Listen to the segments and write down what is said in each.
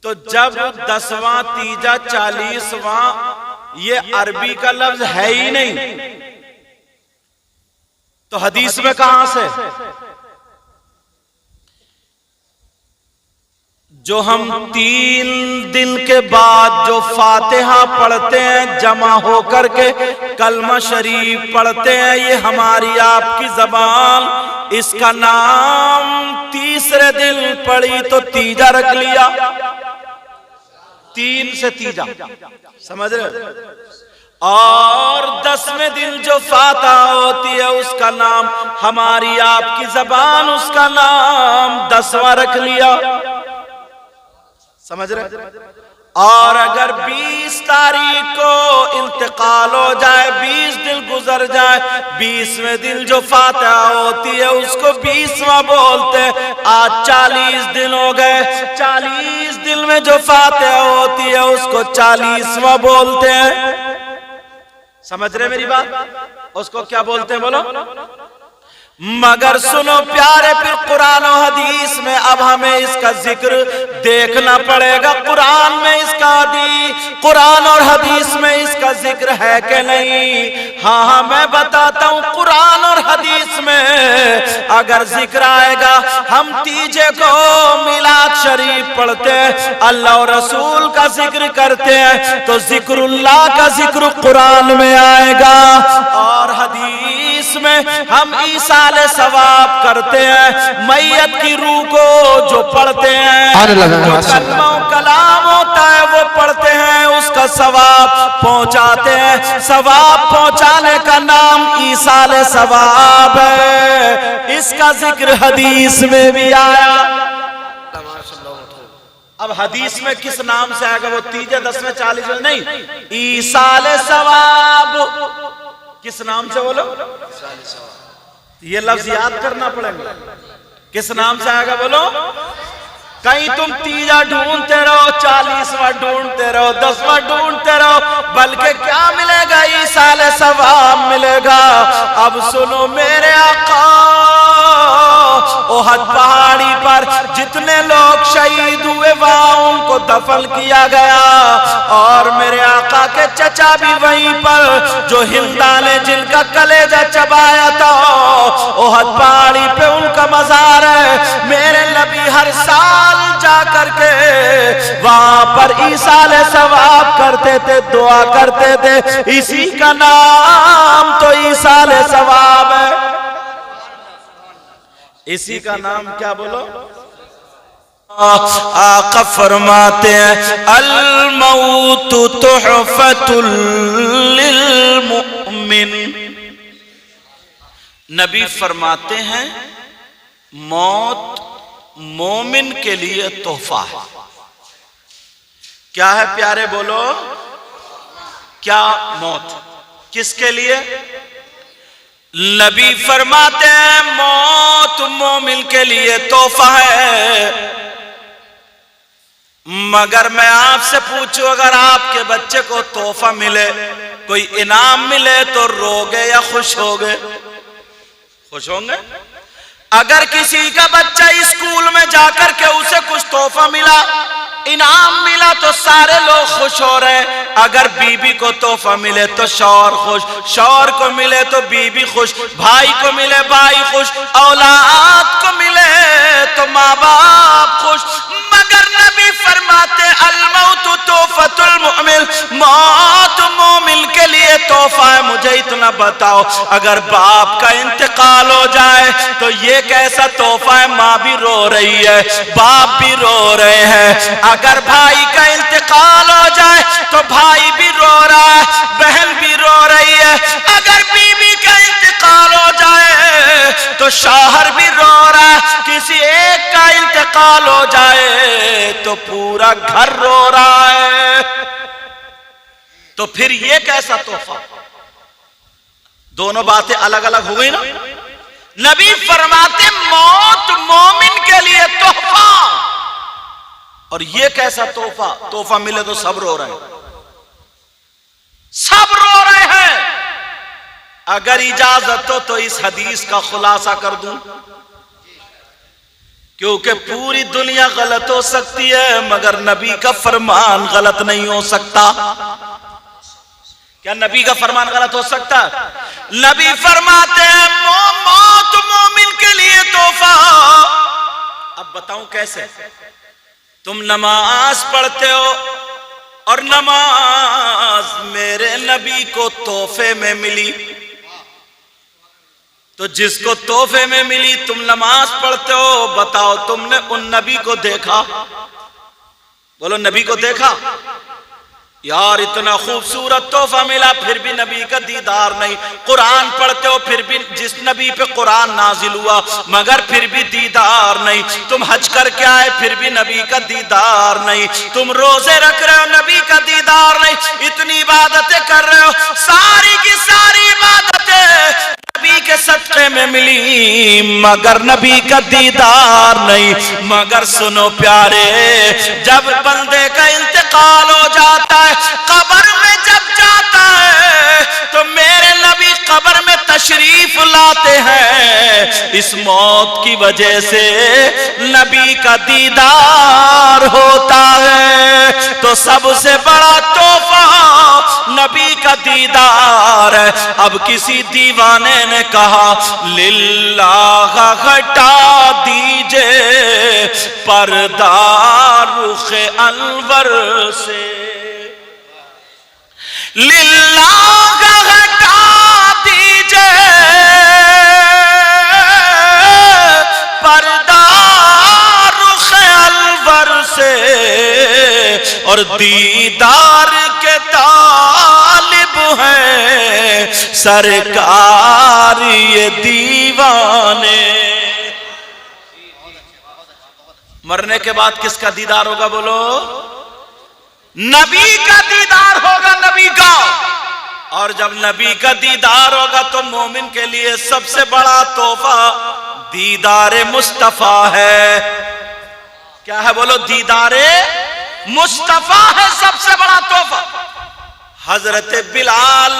तो जब 10वां तीजा 40वां, ये अरबी का लफ्ज है ही नहीं, तो हदीस में कहां से? जो हम 3 दिन के बाद जो फातिहा पढ़ते हैं जमा होकर के, कलमा शरीफ पढ़ते हैं, ये हमारी आपकी जबान, इसका नाम तीसरे दिन पढ़ी तो तीजा रख लिया, 3 से तीजा, समझ रहे? और 10वें दिन जो फातिहा होती है उसका नाम, हमारी आपकी जबान उसका नाम 10वां रख लिया, समझ रहे? और अगर 20 तारीख को इंतकाल हो जाए, 20 दिन गुजर जाए, 20वें दिन जो फातिहा होती है उसको 20वां बोलते हैं। आज 40 दिन हो गए, 40 दिन में जो फातिहा होती है उसको 40वां बोलते हैं, समझ रहे मेरी बात? उसको क्या बोलते हैं बोलो? मगर सुनो प्यारे, फिर कुरान और हदीस में अब हमें इसका जिक्र देखना पड़ेगा। कुरान में इसका कुरान और हदीस में इसका जिक्र है कि नहीं? हाँ, मैं बताता हूँ। कुरान और हदीस में अगर जिक्र आएगा, हम तीजे को मिलाद शरीफ पढ़ते हैं, अल्लाह और रसूल का जिक्र करते हैं, तो जिक्रुल्लाह का जिक्र कुरान में आएगा। और हदीस में हम ईसा सवाब करते हैं, मैयत की रूह को जो पढ़ते हैं, जो कलमा कलाम होता है वो पढ़ते हैं, उसका सवाब पहुंचाते हैं। सवाब पहुंचाने का नाम ईसाले सवाब है। इसका जिक्र हदीस में भी आया। अब हदीस में किस नाम से आएगा? वो तीजे 10वें 40 में नहीं, ईसाले सवाब। किस नाम से बोलो? ये लफ्ज याद करना पड़ेगा। किस नाम से आएगा बोलो? कहीं तुम तीजा ढूंढते रहो, 40वां ढूंढते रहो, 10वां ढूंढते रहो, बल्कि क्या मिलेगा? ईसाले सवाब मिलेगा। अब सुनो मेरे आका, ओहद पहाड़ी पर जितने लोग शहीद हुए वहां उनको दफन किया गया, और मेरे आका के चचा भी वहीं पर, जो हिंदा ने जिनका कलेजा चबाया था, ओहद पहाड़ी पे उनका मजार है। मेरे नबी हर साल जा करके वहां पर ईसाले सवाब करते थे, दुआ करते थे। इसी का नाम तो ईसाले सवाब है। इसी का नाम क्या बोलो? आका फरमाते हैं, अल मौतु तुहफतुल लिल मुमिन। नबी फरमाते हैं, मौत मोमिन के लिए तोहफा है। क्या है प्यारे बोलो? क्या मौत? किसके लिए? नबी फरमाते हैं, मौत मोमिन के लिए तोहफा है। मगर मैं आपसे पूछूं, अगर आपके बच्चे को तोहफा मिले, कोई इनाम मिले, तो रोगे या खुश होगे? खुश होंगे। अगर किसी का बच्चा स्कूल में जाकर के उसे कुछ तोहफा मिला, इनाम मिला, तो सारे लोग खुश हो रहे हैं। अगर बीबी को तोहफा मिले तो शौहर खुश, शौहर को मिले तो बीबी खुश, भाई को मिले भाई खुश, औलाद को मिले तो माँ बाप खुश। मगर नबी फरमाते, अल मौतु तोहफतुल मुमिन, मौत मोमिन के लिए तोहफा है। मुझे इतना बताओ, अगर बाप का इंतकाल हो जाए तो ये कैसा तोहफा है? माँ भी रो रही है, बाप भी रो रहे हैं। अगर भाई का इंतकाल हो जाए तो भाई भी रो रहा है, बहन भी रो रही है। अगर बीवी का इंतकाल हो जाए तो शौहर भी रो रहा है। किसी एक का इंतकाल हो जाए तो पूरा घर रो रहा है। तो फिर ये कैसा तोहफा? दोनों बातें अलग अलग हो गई ना। नबी फरमाते, मौत मोमिन के लिए तोहफा, और ये कैसा तोहफा? तोहफा मिले तो सब रो रहे हैं, सब रो रहे हैं। अगर इजाजत हो तो इस हदीस का खुलासा कर दूं। क्योंकि पूरी दुनिया गलत हो सकती है मगर नबी का फरमान गलत नहीं हो सकता। क्या नबी का फरमान गलत हो सकता? नबी फरमाते हैं मौत मोमिन के लिए तोहफा। अब बताऊं कैसे? तुम नमाज पढ़ते हो और नमाज मेरे नबी को तोहफे में मिली, तो जिसको तोहफे में मिली तुम नमाज पढ़ते हो, बताओ तुमने उन नबी को देखा? बोलो नबी को देखा? यार इतना खूबसूरत तोहफा मिला फिर भी नबी का दीदार नहीं। कुरान पढ़ते हो फिर भी जिस नबी पे कुरान नाजिल हुआ मगर फिर भी दीदार नहीं। तुम हज करके आए फिर भी नबी का दीदार नहीं। तुम रोजे रख रहे हो नबी का दीदार नहीं। इतनी इबादतें कर रहे हो, सारी की सारी इबादतें नबी के सदक़े में मिली मगर नबी का दीदार नहीं। मगर सुनो प्यारे, जब बंदे का इंतकाल हो जाता है, कब्र में जब जाता है तो मेरे नबी कब्र में तशरीफ लाते हैं। इस मौत की वजह से नबी का दीदार होता है। तो सबसे बड़ा तोहफा नबी का दीदार है। अब किसी दीवाने ने कहा लिल्लाह हटा दीजिए पर्दा रुखे अनवर से, लिल्लाह हटा दीजिए पर्दा रुखे अनवर से, और दीदार के तालिब हैं सरकार ये दीवाने। मरने के बाद किसका दीदार होगा? बोलो नबी का दीदार होगा, नबी का। और जब नबी का दीदार होगा तो मोमिन के लिए सबसे बड़ा तोहफा दीदारे मुस्तफा है। क्या है? बोलो दीदारे मुस्तफा है सबसे बड़ा तोहफा। हजरत बिलाल,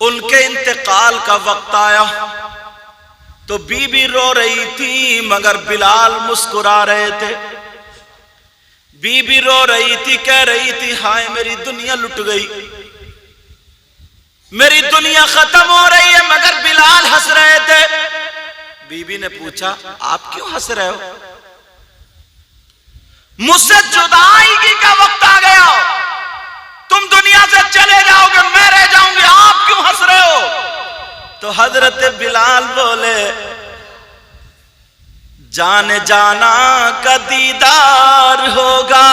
उनके इंतकाल का वक्त आया तो बीबी रो रही थी मगर बिलाल मुस्कुरा रहे थे। बीबी रो रही थी, कह रही थी हाय मेरी दुनिया लुट गई, मेरी दुनिया खत्म हो रही है, मगर बिलाल हंस रहे थे। बीबी ने पूछा आप क्यों हंस रहे हो? मुझसे जुदाई का वक्त आ गया, तुम दुनिया से चले जाओगे, मैं रह जाऊंगी, आप क्यों हंस रहे हो? तो हजरत बिलाल बोले जाने जाना का दीदार होगा।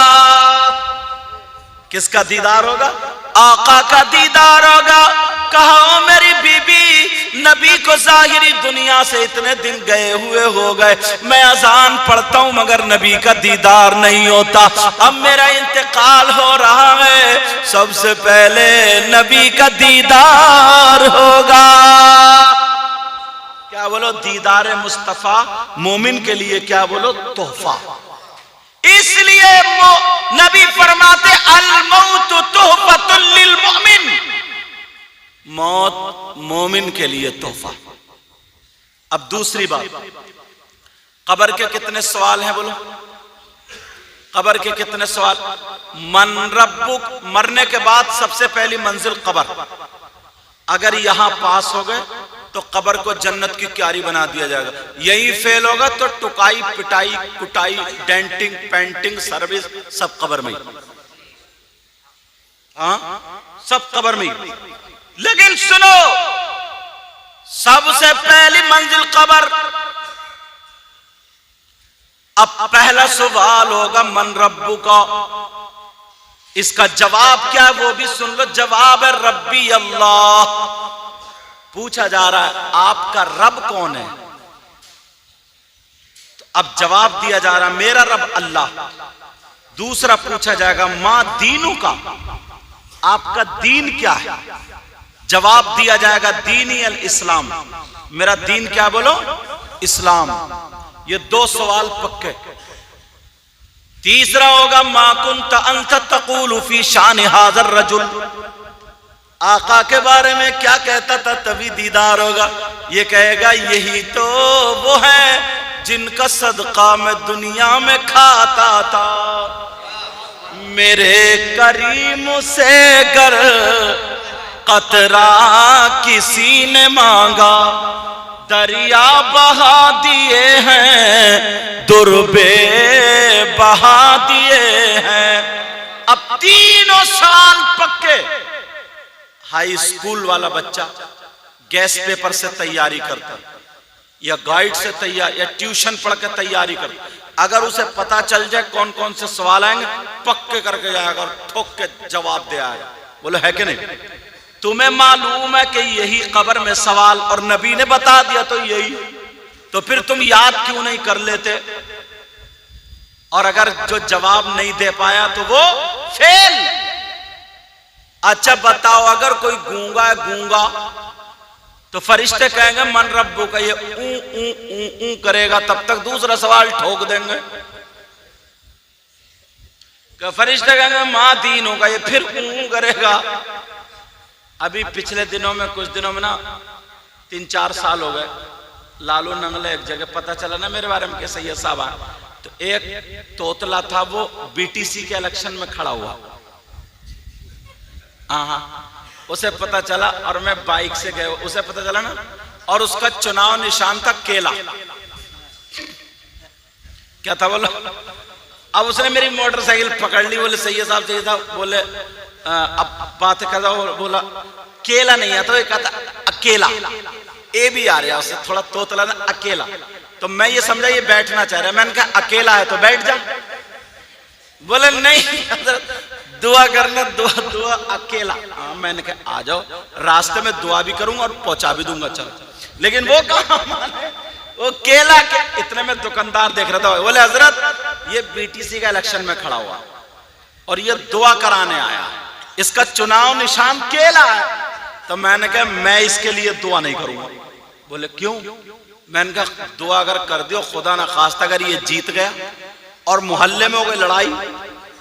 किसका दीदार होगा? आका का दीदार होगा। कहा ओ मेरी बीबी, नबी को जाहिरी दुनिया से इतने दिन गए हुए हो गए, मैं अजान पढ़ता हूं मगर नबी का दीदार नहीं होता। अब मेरा इंतकाल हो रहा है, सबसे पहले नबी का दीदार होगा। क्या बोलो? दीदार मुस्तफा मोमिन के लिए क्या बोलो? तोहफा। इसलिए नबी फरमाते अल मौत तोहफतुल लिल मोमिन, मौत मोमिन के लिए तोहफा। अब दूसरी बात, कब्र के कितने सवाल हैं? बोलो कब्र के कितने सवाल? मन रब्बुक, मरने के बाद सबसे पहली मंजिल कब्र। अगर यहां पास हो गए तो कब्र को जन्नत की क्यारी बना दिया जाएगा। यही फेल होगा तो टुकाई पिटाई कुटाई डेंटिंग पेंटिंग सर्विस सब कब्र में, हाँ सब कब्र में। लेकिन सुनो, सबसे पहली मंजिल कब्र। अब पहला सवाल होगा मन रब्बु का। इसका जवाब क्या है वो भी सुन लो। जवाब है रब्बी अल्लाह। पूछा जा रहा है आपका रब कौन है? तो अब जवाब दिया जा रहा है मेरा रब अल्लाह। दूसरा पूछा जाएगा मां दीनू का, आपका दीन क्या है? जवाब दिया जाएगा दीनी अल इस्लाम, मेरा दीन क्या? बोलो इस्लाम। ये दो सवाल पक्के। तीसरा होगा मा कुंत अंत तक़ूलु फी शान हाज़र रजुल, आका के बारे में क्या कहता था? तभी दीदार होगा। ये कहेगा यही तो वो है जिनका सदका मैं दुनिया में खाता था। मेरे करीम से गर कतरा किसी ने मांगा, दरिया बहा दिए हैं, दुर्बे बहा दिए हैं। अब 3 साल पक्के हाई स्कूल वाला बच्चा गैस पेपर से तैयारी करता या गाइड से तैयार या ट्यूशन पढ़ के तैयारी करता, अगर उसे पता चल जाए कौन कौन से सवाल आएंगे पक्के करके जाएगा और ठोक के जवाब दे आएगा। बोले है कि नहीं? तुम्हें मालूम है कि यही कब्र में सवाल और नबी ने बता दिया तो यही, तो फिर तुम याद क्यों नहीं कर लेते? और अगर जो जवाब नहीं दे पाया तो वो फेल। अच्छा बताओ, अगर कोई गूंगा है, गूंगा, तो फरिश्ते कहेंगे मन रब्बू का, ये ऊ करेगा, तब तक दूसरा सवाल ठोक देंगे। फरिश्ते कहेंगे मां दीन होगा, ये फिर ऊ करेगा। अभी पिछले दिनों में, कुछ दिनों में ना, 3-4 साल हो गए, लालू नंगले एक जगह पता चला ना मेरे बारे में कि सैयद साहब आए, तो एक तोतला था वो बीटीसी के इलेक्शन में खड़ा हुआ। हाँ, उसे पता चला और मैं बाइक से गया, उसे पता चला ना, और उसका चुनाव निशान था केला। क्या था बोलो? अब उसने मेरी मोटरसाइकिल पकड़ ली, बोले सैयद साहब, बोले अब बात कर रहा, बोला केला नहीं आता, तो कहता अकेला, ए भी आ रहा उससे थोड़ा तोतला ना, अकेला। तो मैं ये समझा ये बैठना चाह रहा है, मैंने कहा अकेला है तो बैठ जा। बोले नहीं दुआ करना, दुआ अकेला। मैंने कहा आ जाओ, रास्ते में दुआ भी करूंगा और पहुंचा भी दूंगा, चलो। लेकिन वो कहाँ माने, वो केला के। इतने में दुकानदार देख रहा था, बोले हजरत ये बीटीसी का इलेक्शन में खड़ा हुआ और ये दुआ कराने आया, इसका चुनाव निशान केला है। तो मैंने कहा मैं इसके लिए दुआ नहीं करूंगा। बोले क्यों? मैंने कहा दुआ अगर कर दियो, खुदा ना खास्ता अगर ये जीत गया और मोहल्ले में हो गई लड़ाई,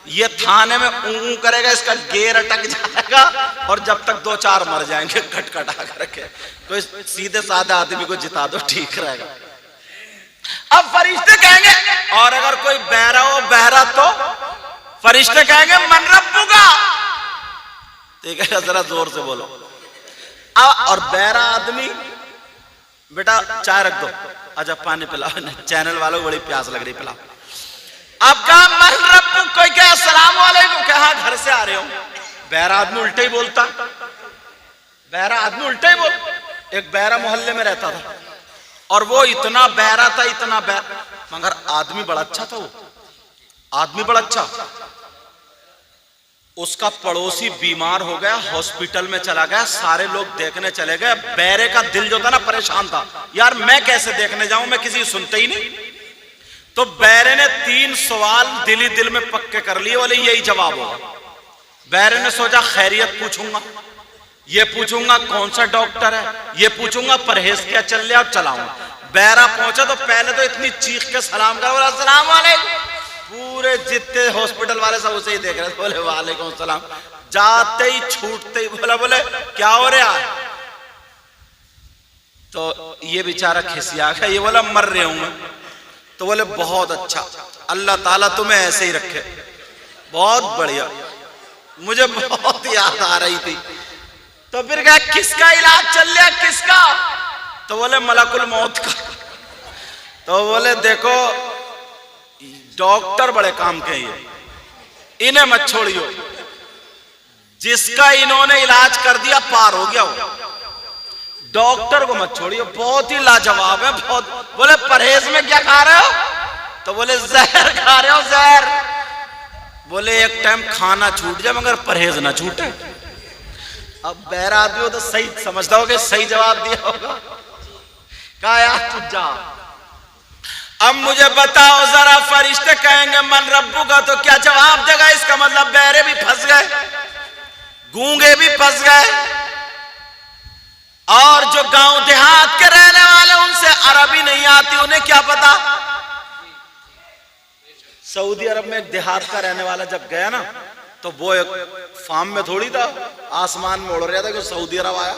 ये थाने में ऊं करेगा, इसका गेर अटक जाएगा और जब तक 2-4 मर जाएंगे खटखटा करके, तो इस सीधे साधे आदमी को जिता दो, ठीक रहेगा। अब फरिश्ते कहेंगे, और अगर कोई बहरा हो, बहरा, तो फरिश्ते कहेंगे मन रब्बुका, ठीक है, जरा जोर से बोलो। और बहरा आदमी, बेटा चाय रख दो, अच्छा पानी पिलाओ, चैनल वालों को बड़ी प्यास लग रही, पिलाओ। अब कहा मन रब्बु, कोई कहे अस्सलाम वालेकुम, कहा घर से आ रहे हो। बहरा आदमी उल्टे ही बोलता, बहरा आदमी उल्टे ही बोल। एक बहरा मोहल्ले में रहता था और वो इतना बहरा था, इतना बहरा, मगर आदमी बड़ा अच्छा था, वो आदमी बड़ा अच्छा। उसका पड़ोसी बीमार हो गया, हॉस्पिटल में चला गया, सारे लोग देखने चले गए। बहरे का दिल जो था ना परेशान था, यार मैं कैसे देखने जाऊं, मैं किसी सुनते ही नहीं। तो बहरे ने 3 सवाल दिल ही दिल में पक्के कर लिए, बोले यही जवाब होगा। बहरे ने सोचा खैरियत पूछूंगा, ये पूछूंगा कौन सा डॉक्टर है, ये पूछूंगा परहेज क्या चल रहा है, चलाऊंगा। बहरा पहुंचा तो पहले तो इतनी चीख के सलाम करा, बोला अस्सलाम वालेकुम। पूरे जितने हॉस्पिटल वाले सब उसे ही देख रहे थे, बोले वालेकुम सलाम। जाते ही छूटते ही बोले क्या हो रहा है? तो ये बेचारा खिसिया गया, ये बोला मर रहे हूं मैं। तो बोले बहुत अच्छा, अल्लाह ताला तुम्हें ऐसे ही रखे, बहुत बढ़िया। मुझे बहुत याद आ रही थी। तो फिर कहा किसका इलाज चल रहा, किसका? तो बोले मलकुल मौत का। तो बोले देखो डॉक्टर बड़े काम के, ये इन्हें मत छोड़ियो, जिसका इन्होंने इलाज कर दिया पार हो गया वो, डॉक्टर को मत छोड़ियो, बहुत ही लाजवाब है बहुत। बोले परहेज में क्या खा रहे हो? तो बोले जहर खा रहे हो, जहर। बोले एक टाइम खाना छूट जाए मगर परहेज ना छूटे। अब बहरा आदमी हो तो सही समझता हो कि सही जवाब दिया होगा। कहा यार तू जा। अब मुझे बताओ जरा, फरिश्ते कहेंगे मन रब्बू का, तो क्या जवाब देगा? इसका मतलब बहरे भी फंस गए, गूंगे भी फंस गए, और जो गांव देहात के रहने वाले उनसे अरबी नहीं आती, उन्हें क्या पता। सऊदी अरब में एक देहात का रहने वाला जब गया ना, तो वो एक फार्म में थोड़ी था, आसमान में उड़ रहा था कि सऊदी अरब आया।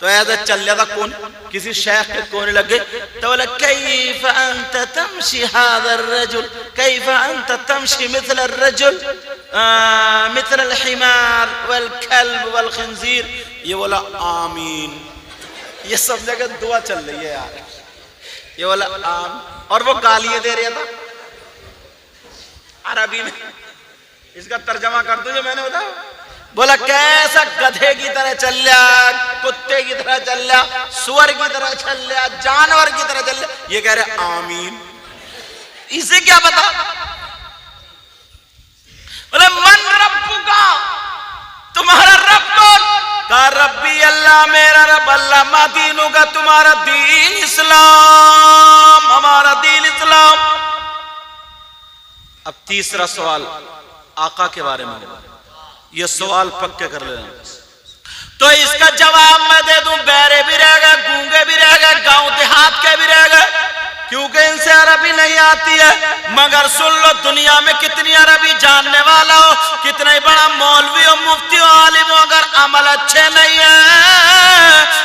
तो ऐसा चल जाता कौन किसी शेख के कोने लग गए तो बोला कैफ अंत तमशी हादर रजुल कैफ अंत तमशी मिथल रजुल मिथल हिमार वल कल्ब वल खंजीर। ये बोला आमीन। ये सब जगह दुआ चल रही है यार। ये बोला आम और वो गालियां दे रहा था अरबी में। इसका तर्जमा कर दो जो मैंने बताया। बोला कैसा गधे की तरह चल रहा, कुत्ते की तरह चल रहा, सुअर की तरह चल रहा, जानवर की तरह चल रहा। ये कह रहे आमीन। इसे क्या पता? बोले मन रब्बुका, तुम्हारा रब कौन? कहा रब्बी अल्लाह, मेरा रब अल्लाह। मा दीनुका, तुम्हारा दीन इस्लाम, हमारा दीन इस्लाम। अब तीसरा सवाल आका के बारे में। ये सवाल पक्के कर लेना। तो इसका जवाब मैं दे दूं, बहरे भी रह गए, गूंगे भी रह गए, गांव देहात के भी रह गए, क्योंकि इनसे अरबी नहीं आती है। मगर सुन लो, दुनिया में कितनी अरबी जानने वाला हो, कितना ही बड़ा मौलवी हो, मुफ्ती हो, आलिम हो, अगर अमल अच्छे नहीं है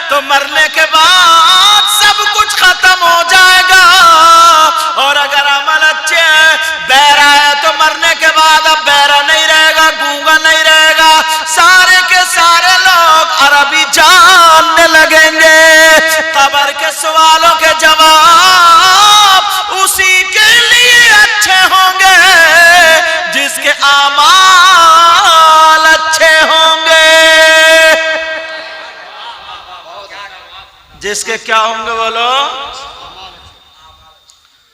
तो मरने के बाद सब कुछ खत्म हो जाएगा। और अगर अमल अच्छे है, बहरा है तो मरने के बाद अब बहरा नहीं रहेगा, गूंगा नहीं रहेगा, सारे के सारे लोग अरबी जानने लगेंगे। कब्र के सवालों के जवाब उसी के लिए अच्छे होंगे जिसके आमाल अच्छे होंगे। जिसके क्या होंगे बोलो?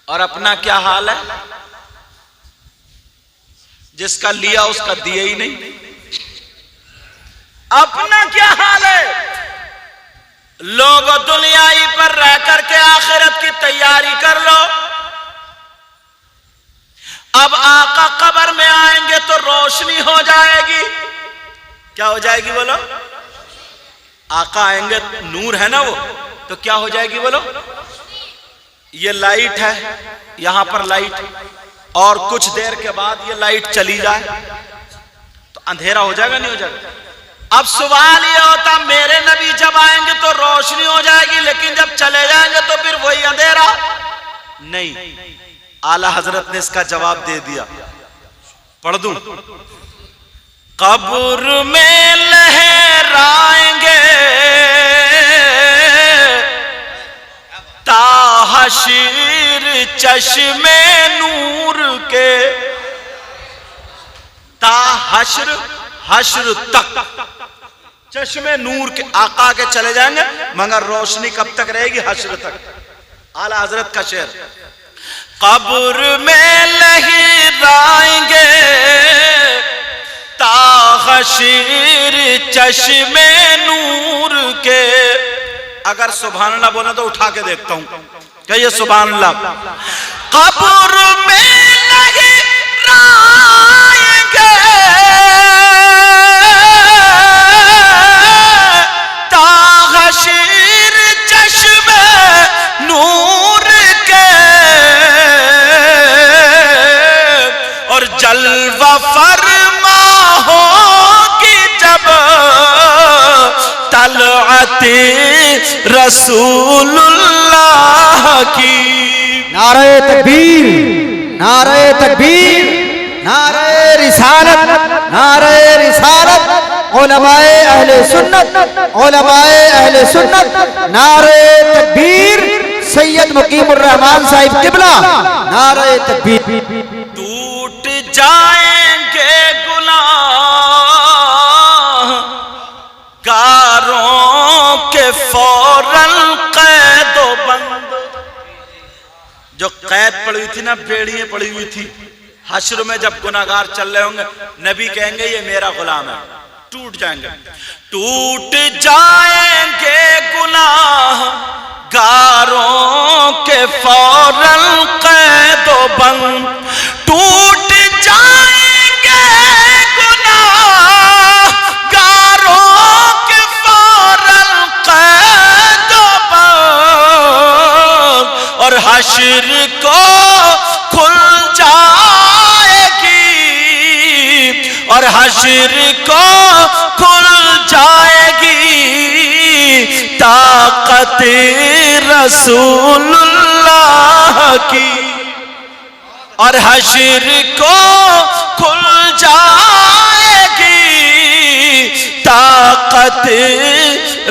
और अपना क्या हाल है? जिसका लिया उसका दिया ही नहीं। अपना क्या हाल है? लोग दुनियाई पर रह करके आखिरत की तैयारी कर लो। अब आका कब्र में आएंगे तो रोशनी हो जाएगी। क्या हो जाएगी बोलो? आका आएंगे, नूर है ना वो, तो क्या हो जाएगी बोलो? ये लाइट है, यहां पर लाइट, और कुछ देर के बाद ये लाइट चली जाए तो अंधेरा हो जाएगा नहीं हो जाएगा? अब सवाल ये होता, मेरे नबी जब आएंगे तो रोशनी हो जाएगी, लेकिन जब चले जाएंगे तो फिर वही अंधेरा? नहीं। आला हजरत ने इसका जवाब दे दिया, पढ़ दूं? कब्र में लहराएंगे ताहशीर चश्मे नूर के। ताहशर, हशर तक चश्मे नूर के आका के चले जाएंगे, मगर रोशनी कब तक रहेगी? हशर तक। आला हजरत का शेर। कब्र में लहराएंगे ताहशीर चश्मे नूर के। अगर सुभान अल्लाह बोले तो उठा के देखता हूं, कहिए सुभान अल्लाह। कब्र में लहराएंगे ताहशीर चश्मे नूर के, और जलवा फरमा होगी जब तलअते रसूलुल्लाह की। नारे तकबीर, नारे तकबीर, नारे रिसालत, नारे रिसालत। उलमाए अहले सुन्नत, उलमाए अहले सुन्नत। नारे तकबीर। सैयद मुकीमुर रहमान साहिब किबला। नारे तकबीर। टूट जाएंगे गुनाह गारों के फौरन कैदो बंद। जो कैद पड़ी थी ना, बेड़ियां पड़ी हुई थी, हश्र में जब गुनाहगार चल रहे होंगे, नबी कहेंगे ये मेरा गुलाम है, टूट जाएंगे। टूट जाएंगे गुनाह गारों के फौरन कैदो बंद। टूट जाएंगे गुनाह गारों के फौरन कैदो बंद, और हश्र को खुल जाएगी, और हश्र को खुल जाएगी रसूलुल्लाह की और हश्र को खुल जाएगी ताकत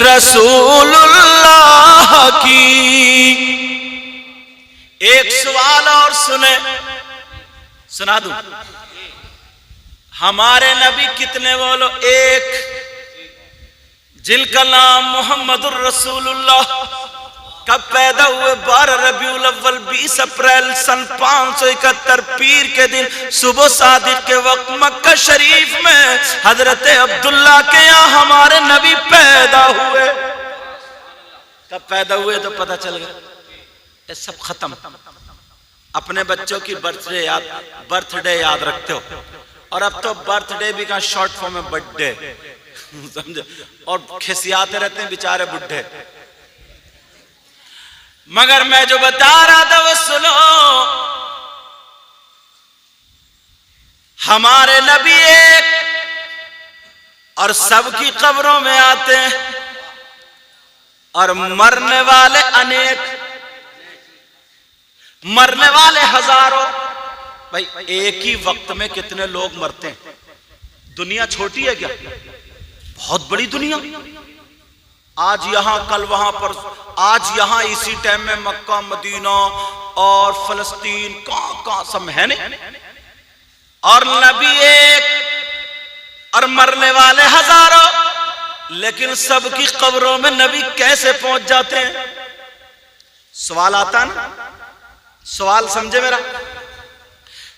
रसूलुल्लाह की। एक सवाल और सुना दूं। हमारे नबी कितने बोलो? एक, जिनका नाम मोहम्मदुर रसूलुल्लाह। कब पैदा हुए? 12 रबीउल अव्वल 20 अप्रैल सन 571 पीर के दिन सुबह सादिक के वक्त मक्का शरीफ में हजरत अब्दुल्ला के यहाँ हमारे नबी पैदा हुए। कब पैदा हुए तो पता चल गया। ये सब खत्म। अपने बच्चों की बर्थडे याद रखते हो, और अब तो बर्थडे भी कहाँ, शॉर्ट फॉर्म में बर्थडे समझो, और खिसियाते रहते हैं बेचारे बुढ़े। मगर मैं जो बता रहा था वो सुनो। हमारे नबी एक और सबकी कब्रों में आते हैं, और मरने वाले अनेक, मरने वाले हजारों। भाई एक ही वक्त में कितने लोग मरते हैं? दुनिया छोटी है क्या? बहुत बड़ी दुनिया। आज यहां कल वहां पर, आज यहां इसी टाइम में मक्का मदीना और फलस्तीन कहां सब है नहीं। और नबी एक और मरने वाले हजारों, लेकिन सबकी कब्रों में नबी कैसे पहुंच जाते हैं? सवाल आता ना? सवाल समझे मेरा?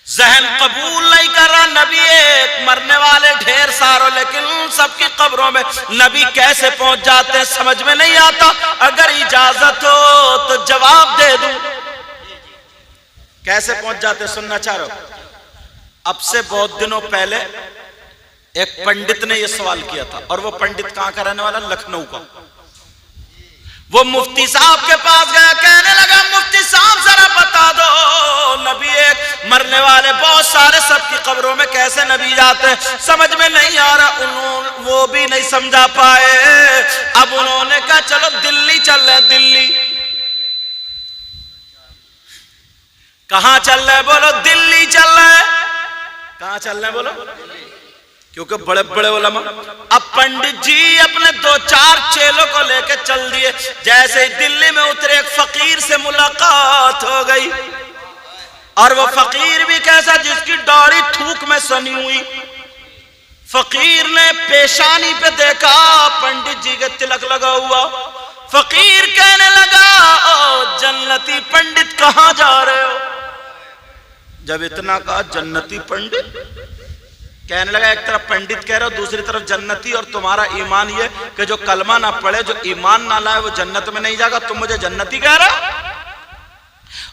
जहन कबूल नहीं कर रहा। नबी एक, मरने वाले ढेर सारों, लेकिन सबकी कब्रों में नबी कैसे पहुंच जाते हैं समझ में नहीं आता। अगर इजाजत हो तो जवाब दे दूं। कैसे पहुंच जाते सुनना चाह रहे हो? अब से बहुत दिनों पहले एक पंडित ने यह सवाल किया था, और वो पंडित कहां का रहने वाला? लखनऊ का। वो मुफ्ती साहब के पास गया, कहने लगा मुफ्ती साहब जरा बता दो, नबी एक, मरने वाले बहुत सारे, सबकी कब्रों में कैसे नबी जाते हैं? समझ में नहीं आ रहा। वो भी नहीं समझा पाए। अब उन्होंने कहा चलो दिल्ली चल रहे। दिल्ली कहां चल रहे? बोलो दिल्ली चल रहे। कहां चल रहे बोलो? क्योंकि बड़े बड़े उलमा। अब पंडित जी अपने 2-4 चेलों को लेकर चल दिए। जैसे ही दिल्ली में उतरे, एक फकीर से मुलाकात हो गई, और वो फकीर भी कैसा? जिसकी दाढ़ी थूक में सनी हुई। फकीर ने पेशानी पे देखा पंडित जी के तिलक लगा हुआ। फकीर कहने लगा, ओ जन्नती पंडित कहां जा रहे हो? जब इतना कहा जन्नती पंडित, कहने लगा एक तरफ पंडित कह रहे हो, दूसरी तरफ जन्नती, और तुम्हारा ईमान ये कि जो कलमा ना पढ़े, जो ईमान ना लाए, वो जन्नत में नहीं जाएगा। तुम मुझे जन्नती कह रहे हो?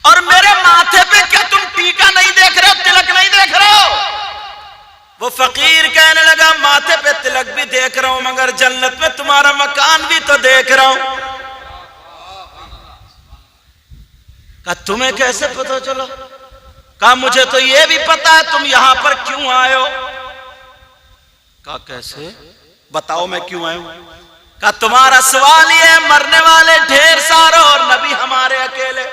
और मेरे माथे पे क्या तुम टीका नहीं देख रहे हो, तिलक नहीं देख रहे हो? वो फकीर कहने लगा माथे पे तिलक भी देख रहा हूं, मगर जन्नत में तुम्हारा मकान भी तो देख रहा हूं। कहा तुम्हें कैसे पता चला? कहा मुझे तो ये भी पता है तुम यहां पर क्यों आए हो। कहा कैसे? बताओ मैं क्यों आया हूं। कहा तुम्हारा सवाल ये है, मरने वाले ढेर सारे और नबी हमारे अकेले।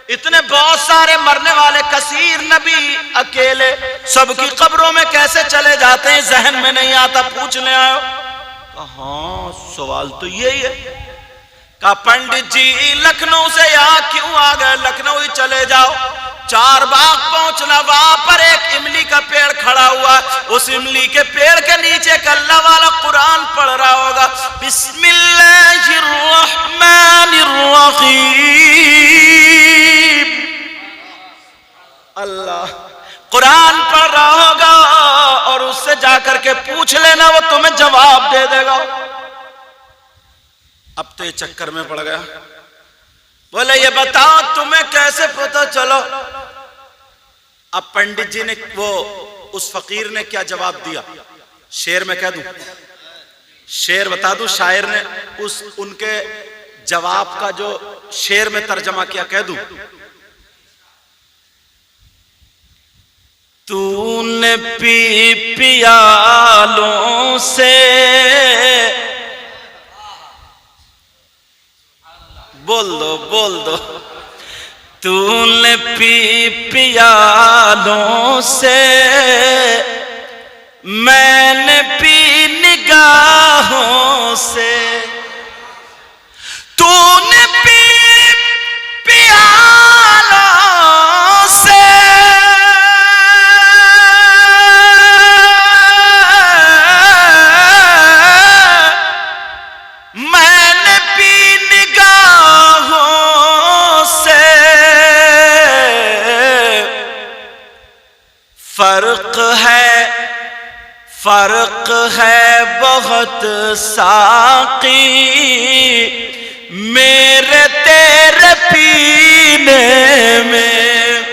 इतने बहुत सारे मरने वाले कसीर, नबी अकेले, सबकी कब्रों में कैसे चले जाते हैं? जहन में नहीं आता, पूछने आयो। कहा सवाल तो यही है। कहा पंडित जी लखनऊ से यहाँ क्यों आ गए? लखनऊ ही चले जाओ। 4 बाग पहुंचना, वहां पर एक इमली का पेड़ खड़ा हुआ। उस इमली के पेड़ के नीचे एक अल्लाह वाला कुरान पढ़ रहा होगा, बिस्मिल्लाहिर्रहमानिर्रहीम। अल्लाह कुरान पढ़ रहा होगा, और उससे जाकर के पूछ लेना, वो तुम्हें जवाब दे देगा। अब तो ये चक्कर में पड़ गया। बोले ये बताओ तुम्हें कैसे पता चलो? अब पंडित जी ने, वो उस फकीर ने क्या जवाब दिया? शेर में कह दूं? शेर बता दूं? शायर ने उस उनके जवाब का जो शेर में तर्जमा किया, कह दूं? तूने पी पियालों से बोल दो। तूने पी पियालों से, मैंने पी निगाहों से। तूने पी पियालों से, मैंने पी निगाहों से। फर्क है बहुत साकी मेरे तेरे पीने में।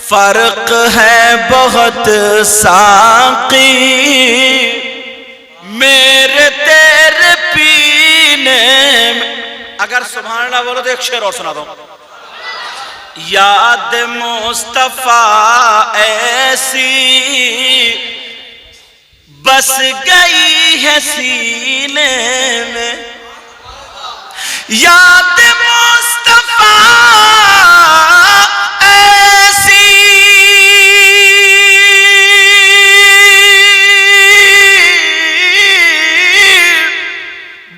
फर्क है बहुत साकी मेरे तेरे पीने में। अगर सुभान अल्लाह बोलो तो एक शेर और सुना दो। याद मुस्तफा ऐसी बस गई है सीने में। याद मुस्तफा ऐसी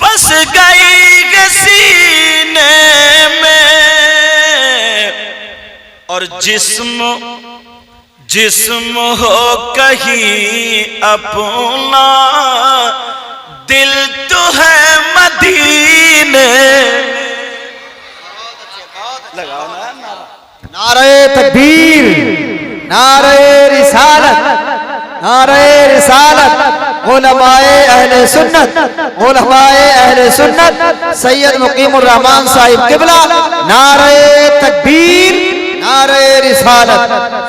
बस गई है सीने में। और जिस्म हो कहीं अपना, दिल तो है मदीने। लगाओ ना नारा। नारे तकबीर, नारे रिसालत, नारे रिसालत। उलमाए अहले सुन्नत, उलमाए अहले सुन्नत सैयद मुकीमुर रहमान साहिब किबला। नारे तकबीर, नारे रिसालत।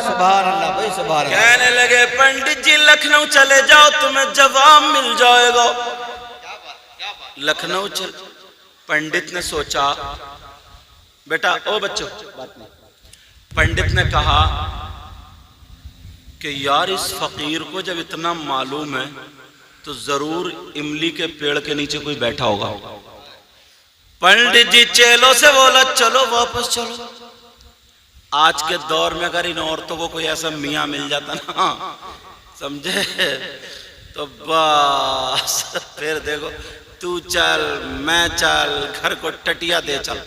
सुभान अल्लाह भाई, सुभान अल्लाह। कहने लगे पंडित जी लखनऊ चले जाओ, तुम्हें जवाब मिल जाएगा। लखनऊ चल। पंडित ने सोचा, बेटा ओ बच्चों, पंडित ने कहा कि यार इस फकीर को जब इतना मालूम है तो जरूर इमली के पेड़ के नीचे कोई बैठा होगा। पंडित जी चेलों से बोला चलो वापस चलो। आज के दौर में अगर इन औरतों को कोई ऐसा मियाँ मिल जाता ना, समझे, तो बस फिर देखो, तू चल मैं चल, घर को टटिया दे चल,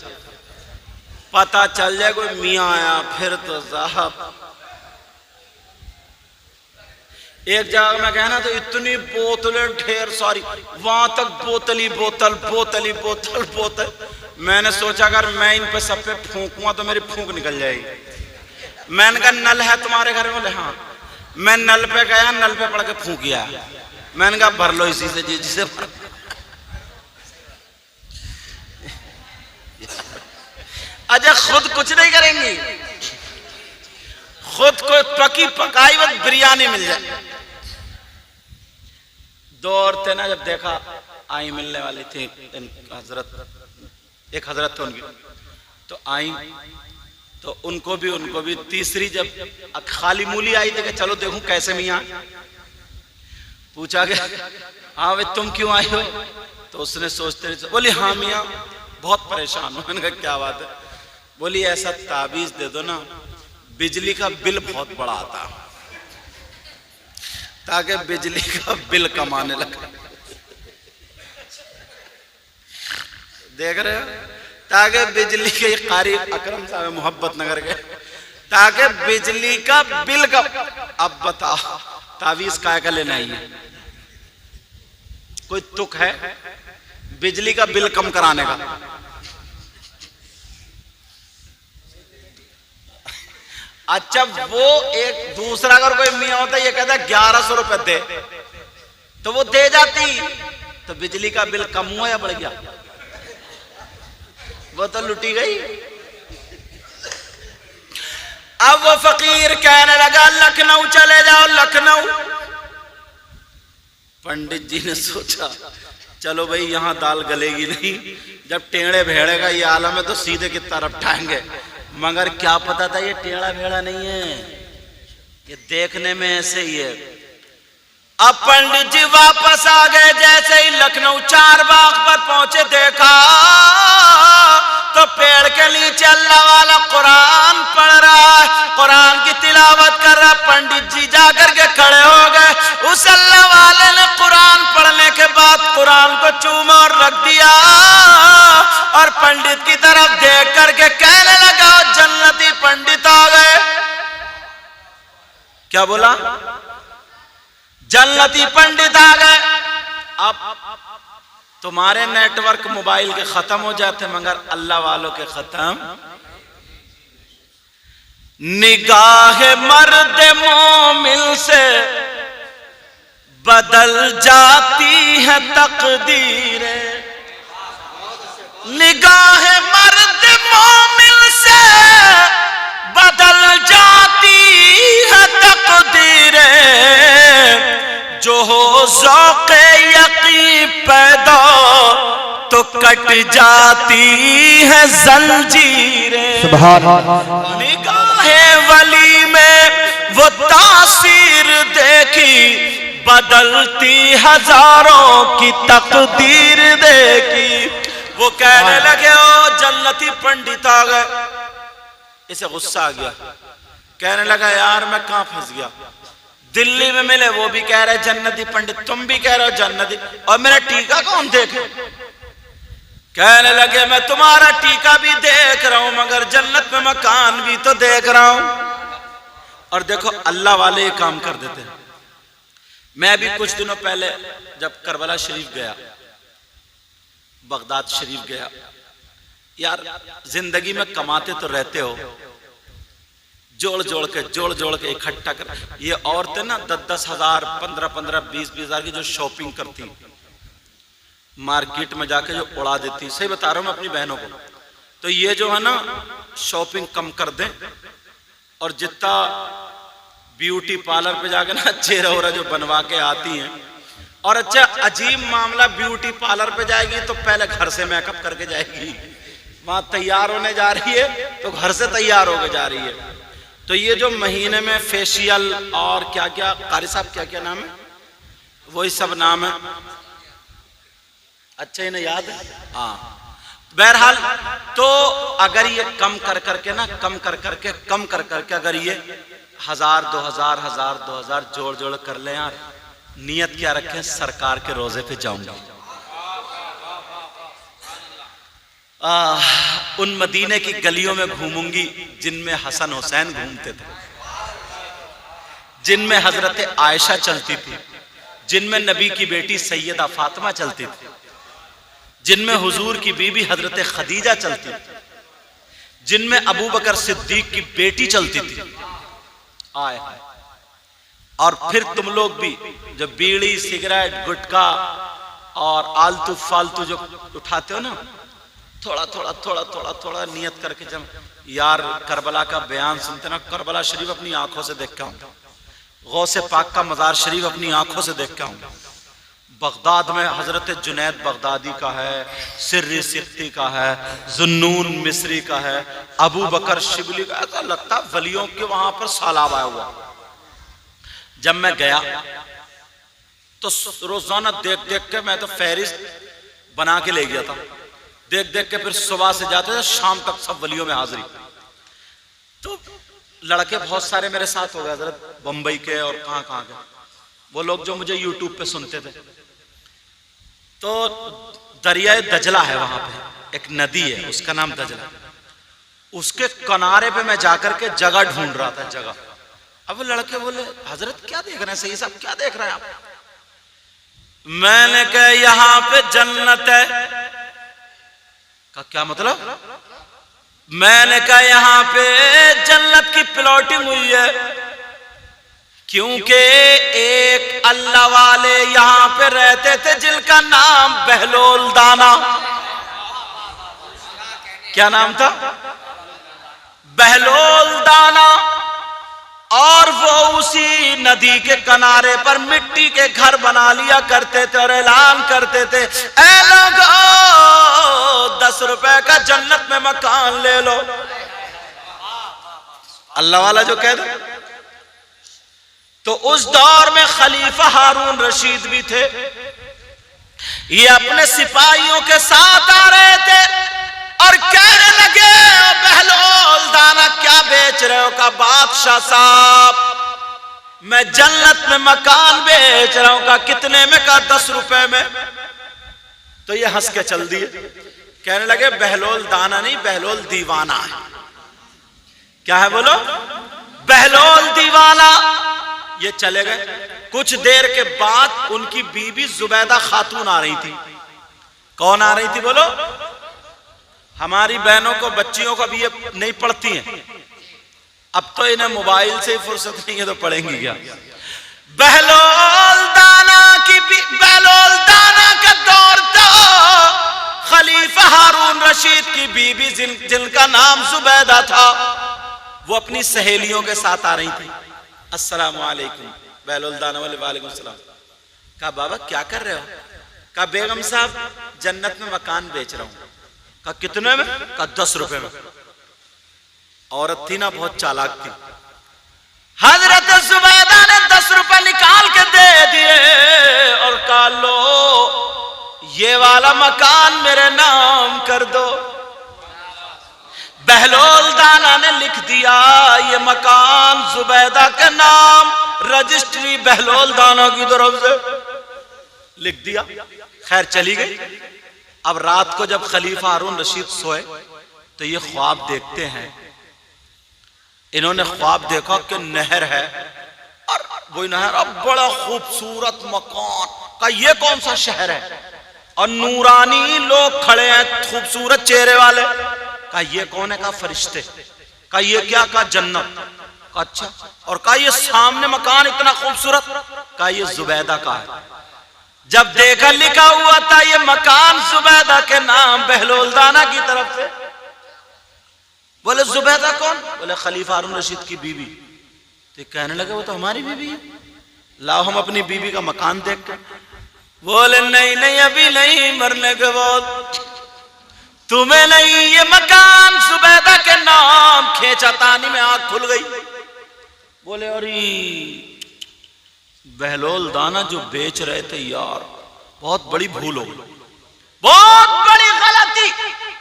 पता चल जाए कोई मियाँ आया फिर तो साहब। एक जगह मैं कहना तो इतनी बोतलें ढेर सारी, वहां तक बोतल ही बोतल, बोतल ही बोतल, बोतल। मैंने सोचा अगर मैं इन पे सब पे फूंकूंगा तो मेरी फूंक निकल जाएगी। मैंने कहा नल है तुम्हारे घर में? बोले हाँ। मैं नल पे गया, नल पे पड़ के फूंक गया। मैंने कहा भर लो इसी से जिसे भर। अजय खुद कुछ नहीं करेंगी, खुद को पकी पकाई हुई बिरयानी मिल जाए। दो औरतें ना जब देखा आई मिलने वाली थी हजरत, एक हजरत थे उनकी, तो आई तो उनको भी तीसरी जब खाली मूली आई थी कि चलो देखूं कैसे मियाँ। पूछा गया हाँ भाई तुम क्यों आई हो? तो उसने सोचते रहे, बोली हाँ मियाँ बहुत परेशान हूं। मैंने कहा क्या बात है? बोली ऐसा ताबीज दे दो ना बिजली का बिल बहुत बड़ा आता, ताकि बिजली का बिल कमाने लगा। देख रहे हो, ताकि बिजली के कारी अकरम साहब मोहब्बत नगर के, ताकि बिजली का बिल का। अब बताओ तावीज काय का लेना ही है? कोई तुक है बिजली का बिल कम कराने का? अच्छा वो एक दूसरा अगर कोई मियाँ होता ये कहता 1100 रुपए दे, तो वो दे जाती, तो बिजली का बिल कम हुआ या बढ़ गया? वो तो लुटी गई। अब वो फकीर कहने लगा लखनऊ चले जाओ, लखनऊ। पंडित जी ने सोचा चलो भाई यहां दाल गलेगी नहीं, जब टेढ़े भेड़े का ये आलम है तो सीधे की तरफ ठाएंगे। मगर क्या पता था ये टेढ़ा भेड़ा नहीं है, ये देखने में ऐसे ही है। अब पंडित जी वापस आ गए, जैसे ही लखनऊ चार बाग पर पहुंचे देखा तो पेड़ के नीचे अल्लाह वाला कुरान पढ़ रहा है, कुरान की तिलावत कर रहा। पंडित जी जाकर के खड़े हो गए। उस अल्लाह वाले ने कुरान पढ़ने के बाद कुरान को चूमा और रख दिया और पंडित की तरफ देख करके कहने लगा, जन्नती पंडित आ गए। क्या बोला? जन्नती पंडित आ गए। अब तुम्हारे नेटवर्क मोबाइल के खत्म हो जाते मगर अल्लाह वालों के खत्म। निगाह मर्द मोमिन से बदल जाती है तकदीरें, निगाह मर्द मोमिन से बदल जाती है तकदीरें, जो हो ज़ौक़े यक़ीन पैदा तो कट जाती है जंजीरें। सुभान अल्लाह। निगाहे वली में वो तासीर देखी, बदलती हजारों की तकदीर देखी। वो कहने लगे, ओ जन्नती पंडित आ गए। इसे गुस्सा आ गया, कहने लगा, यार मैं कहां फंस गया। दिल्ली में मिले वो भी कह रहे जन्नती पंडित, तुम भी कह रहे हो जन्नती, और मेरा टीका कौन देखे। कहने लगे, मैं तुम्हारा टीका भी देख रहा हूं मगर जन्नत में मकान भी तो देख रहा हूं। और देखो अल्लाह वाले ये काम कर देते हैं। मैं भी कुछ दिनों पहले जब करबला शरीफ गया, बगदाद शरीफ गया, यार जिंदगी में कमाते तो रहते हो, जोड़ जोड़ के इकट्ठा कर। ये औरतें ना 10-10 हजार, 15-15, 20-20 हजार की जो शॉपिंग करती, मार्केट में जाके जो उड़ा देती, सही बता रहा हूं मैं अपनी बहनों को। तो ये जो है ना शॉपिंग कम कर दें और जितना ब्यूटी पार्लर पे जाके ना चेहरा वोरा जो बनवा के आती हैं। और अच्छा अजीब मामला, ब्यूटी पार्लर पे जाएगी तो पहले घर से मेकअप करके जाएगी, वहां तैयार होने जा रही है तो घर से तैयार होके जा रही है। तो ये जो महीने में फेशियल और क्या क्या, कारी साहब क्या क्या नाम है, वही सब नाम है, अच्छा इन्हें याद है। हाँ बहरहाल, तो अगर ये कम कर करके ना कम कर करके अगर ये 1000, 2000 जोड़ कर ले यार, नियत क्या रखें, सरकार के रोजे पे जाऊंगा। उन मदीने की गलियों में घूमूंगी जिनमें हसन हुसैन घूमते थे, जिनमें हजरत आयशा चलती थी, जिनमें नबी की बेटी सैयदा फातिमा चलती थी, जिनमें हुजूर की बीबी हजरत खदीजा चलती थी, जिनमें अबू बकर सिद्दीक की बेटी चलती थी। आए और फिर तुम लोग भी जो बीड़ी, सिगरेट, गुटखा और आलतू फालतू जो उठाते हो ना, थोड़ा नियत करके जब यार करबला का बयान सुनते ना, करबला शरीफ अपनी आंखों से देख के आऊंगा, गौसे पाक का मजार शरीफ अपनी आंखों से देख के आऊंगा। बगदाद में हजरत जुनैद बगदादी का है, सिर्री सिक्ती का है, जुन्नून मिस्री का है, अबू बकर शिबली का, ऐसा लगता वलियों के वहां पर सालाब आया हुआ। जब मैं गया तो रोजाना देख के मैं तो फहरिस्त बना के ले गया था, देख के फिर सुबह से जाते थे शाम तक सब वलियों में हाजिरी। तो लड़के बहुत सारे मेरे साथ हो गए, हजरत बंबई के और कहां के, वो लोग जो मुझे यूट्यूब पे सुनते थे। तो दरिया दजला है वहां पे, एक नदी है उसका नाम दजला, उसके किनारे पे मैं जाकर के जगह ढूंढ रहा था, जगह। अब लड़के बोले, हजरत क्या देख रहे हैं, सही साहब क्या देख रहे हैं आप? मैंने कहा यहां पे जन्नत है। का क्या मतलब? मैंने कहा यहां पे जन्नत की प्लॉटिंग हुई है, क्योंकि एक अल्लाह वाले यहां पे रहते थे जिनका नाम बहलोल दाना। क्या नाम था? बहलोल दाना। और वो उसी नदी के किनारे पर मिट्टी के घर बना लिया करते थे और ऐलान करते थे, ऐ लोगों 10 रुपए का जन्नत में मकान ले लो। अल्लाह वाला जो कह दे। तो उस दौर में खलीफा हारून रशीद भी थे, ये अपने सिपाहियों के साथ आ रहे थे। और कहने लगे बहलोल दाना क्या बेच रहे हो? का बादशाह साहब मैं जन्नत में मकान बेच रहा हूं। का कितने में? का 10 रुपए में। तो ये हंस के चल दिए। कहने लगे बहलोल दाना नहीं, बहलोल दीवाना है। क्या है बोलो? बहलोल दीवाना। ये चले गए। कुछ देर के बाद उनकी बीबी जुबैदा खातून आ रही थी। कौन आ रही थी बोलो? हमारी बहनों को, बच्चियों को भी ये नहीं पढ़ती हैं। अब तो इन्हें मोबाइल से ही फुर्सत नहीं है तो पढ़ेंगी क्या? बहलोल दाना की, बहलोल दाना का दौर था। खलीफा हारून रशीद की बीबी जिनका नाम जुबैदा था, वो अपनी सहेलियों के साथ आ रही थी। अस्सलाम वालेकुम। बहलोल दाना वाले वालेकुम सलाम। कहा बाबा क्या कर रहे हो? कहा बेगम साहब जन्नत में मकान बेच रहा हूं। कहा कितने में? कहा 10 रुपए में। औरत थी ना, बहुत चालाक थी। हजरत जुबैदा ने 10 रुपए निकाल के दे दिए और कहा लो ये वाला मकान मेरे नाम कर दो। बहलोल दाना ने लिख दिया ये मकान जुबैदा के नाम, रजिस्ट्री बहलोल दाना की तरफ से लिख दिया। खैर चली गई। अब रात को जब खलीफा हारून रशीद सोए तो ये ख्वाब देखते हैं। इन्होंने ख्वाब देखा कि नहर है और वही नहर, अब बड़ा खूबसूरत मकान। का ये कौन सा शहर है? और नूरानी लोग खड़े हैं, खूबसूरत चेहरे वाले। का ये कौन है? का फरिश्ते। का ये क्या? का जन्नत। का अच्छा। और का ये सामने मकान इतना खूबसूरत? का ये जुबैदा का है। जब देखा लिखा हुआ था ये मकान जुबैदा के नाम, बहलोल दाना की तरफ से। बोले जुबैदा कौन? बोले खलीफा हारून रशीद की बीवी। तो कहने लगे वो तो हमारी बीवी है, लाओ हम अपनी बीवी का मकान देख के। बोले नहीं नहीं अभी नहीं, मरने के बाद। तुम्हें नहीं, ये मकान जुबैदा के नाम। खींचा तानी में आंख खुल गई। बोले अरे बहलोल दाना जो बेच रहे थे यार, बहुत बड़ी भूल हो गई, बहुत बड़ी गलती।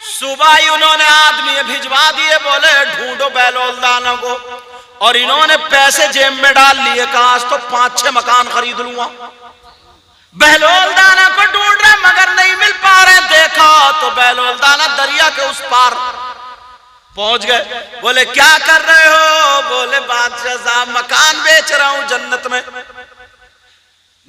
सुबह ही उन्होंने आदमी भिजवा दिए, बोले ढूंढो बहलोल दाना को। और इन्होंने पैसे जेब में डाल लिए। कहा आज तो 5-6 मकान खरीद लूंगा। बहलोल दाना को ढूंढ रहे मगर नहीं मिल पा रहे। देखा तो बहलोल दाना दरिया के उस पार पहुंच गए। बोले क्या कर रहे हो? बोले बादशाह साहब मकान बेच रहा हूं जन्नत में,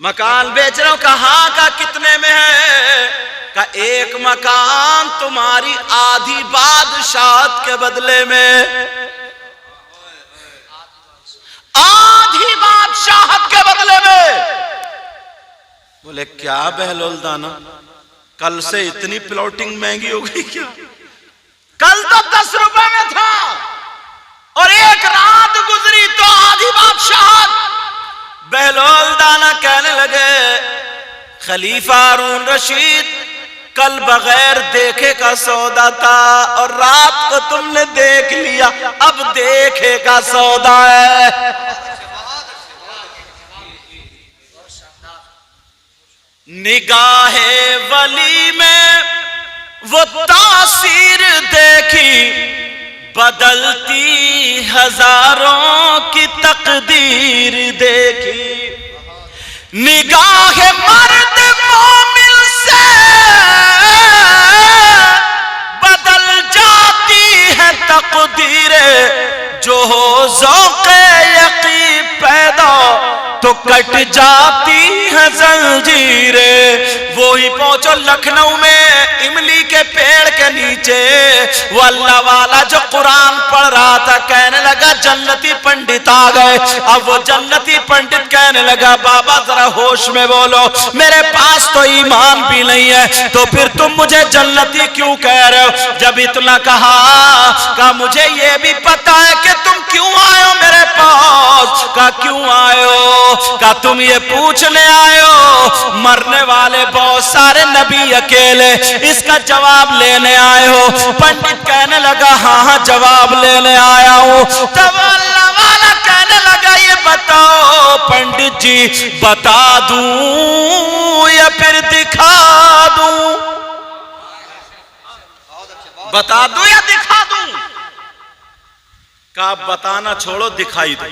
मकान बेच रहा हूं। कहां का? कितने में है? का एक मकान तुम्हारी आधी बादशाहत के बदले में, आधी बादशाहत के बदले में। बोले क्या बहलोल दाना, कल से इतनी प्लॉटिंग महंगी हो गई क्या? कल तो 10 रुपए में था और एक रात गुजरी तो आधी बादशाहत। बहलोल दाना कहने लगे खलीफा हारून रशीद कल बगैर देखे का सौदा था और रात को तुमने देख लिया, अब देखे का सौदा है। निगाहे वली में वो तासीर देखी, बदलती हजारों की तकदीर देखी। निगाह मर्द मोमिन से बदल जाती है तकदीरें, जो हो ज़ौक़े यक़ीन पैदा तो कट जाती है जंजीरें। वो ही पहुंचो लखनऊ में इमली के पेड़ के नीचे, वो अल्लाह वाला जो कुरान पढ़ रहा था कहने लगा जन्नती पंडित आ गए। अब वो जन्नती पंडित कहने लगा बाबा जरा होश में बोलो, मेरे पास तो ईमान भी नहीं है, तो फिर तुम मुझे जन्नती क्यों कह रहे हो? जब इतना कहा मुझे ये भी पता है कि तुम क्यों आए हो मेरे पास। का क्यों आए हो? का तुम ये पूछने आए हो मरने वाले बहुत सारे नबी अकेले, इसका जवाब लेने आए हो? पंडित कहने लगा हाँ हाँ जवाब लेने आया हूं। तब अल्लाह वाला कहने लगा ये बताओ पंडित जी, बता दूं या फिर दिखा दूं? बता दूं या दिखा दूं? कहा बताना छोड़ो, दिखाई दो।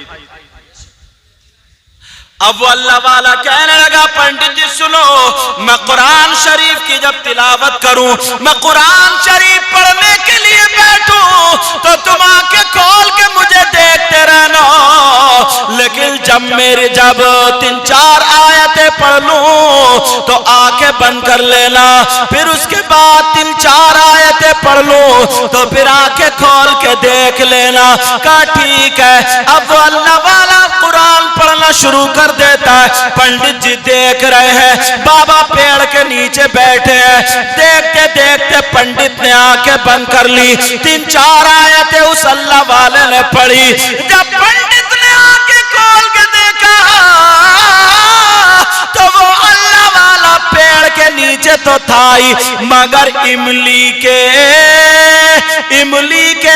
अब वो अल्लाह वाला कहने लगा, पंडित जी सुनो, मैं कुरान शरीफ की जब तिलावत करूं, मैं कुरान शरीफ पढ़ने के लिए बैठूं, तो तुम आंखें खोल के मुझे देखते रहना, लेकिन जब 3-4 आयतें पढ़ लूं तो आंखें बंद कर लेना, फिर उसके बाद 3-4 आयतें पढ़ लूं तो फिर आंखें खोल के देख लेना। कहा ठीक है। अब वो अल्लाह वाला कुरान पढ़ना शुरू कर देता है। पंडित जी देख रहे हैं, बाबा पेड़ के नीचे बैठे हैं। देखते देखते पंडित ने आंखें बंद कर ली। 3-4 आयतें उस अल्लाह वाले ने पढ़ी। जब पंडित ने आंखें खोल के देखा तो वो अल्लाह वाला पेड़ के नीचे तो था ही, मगर इमली के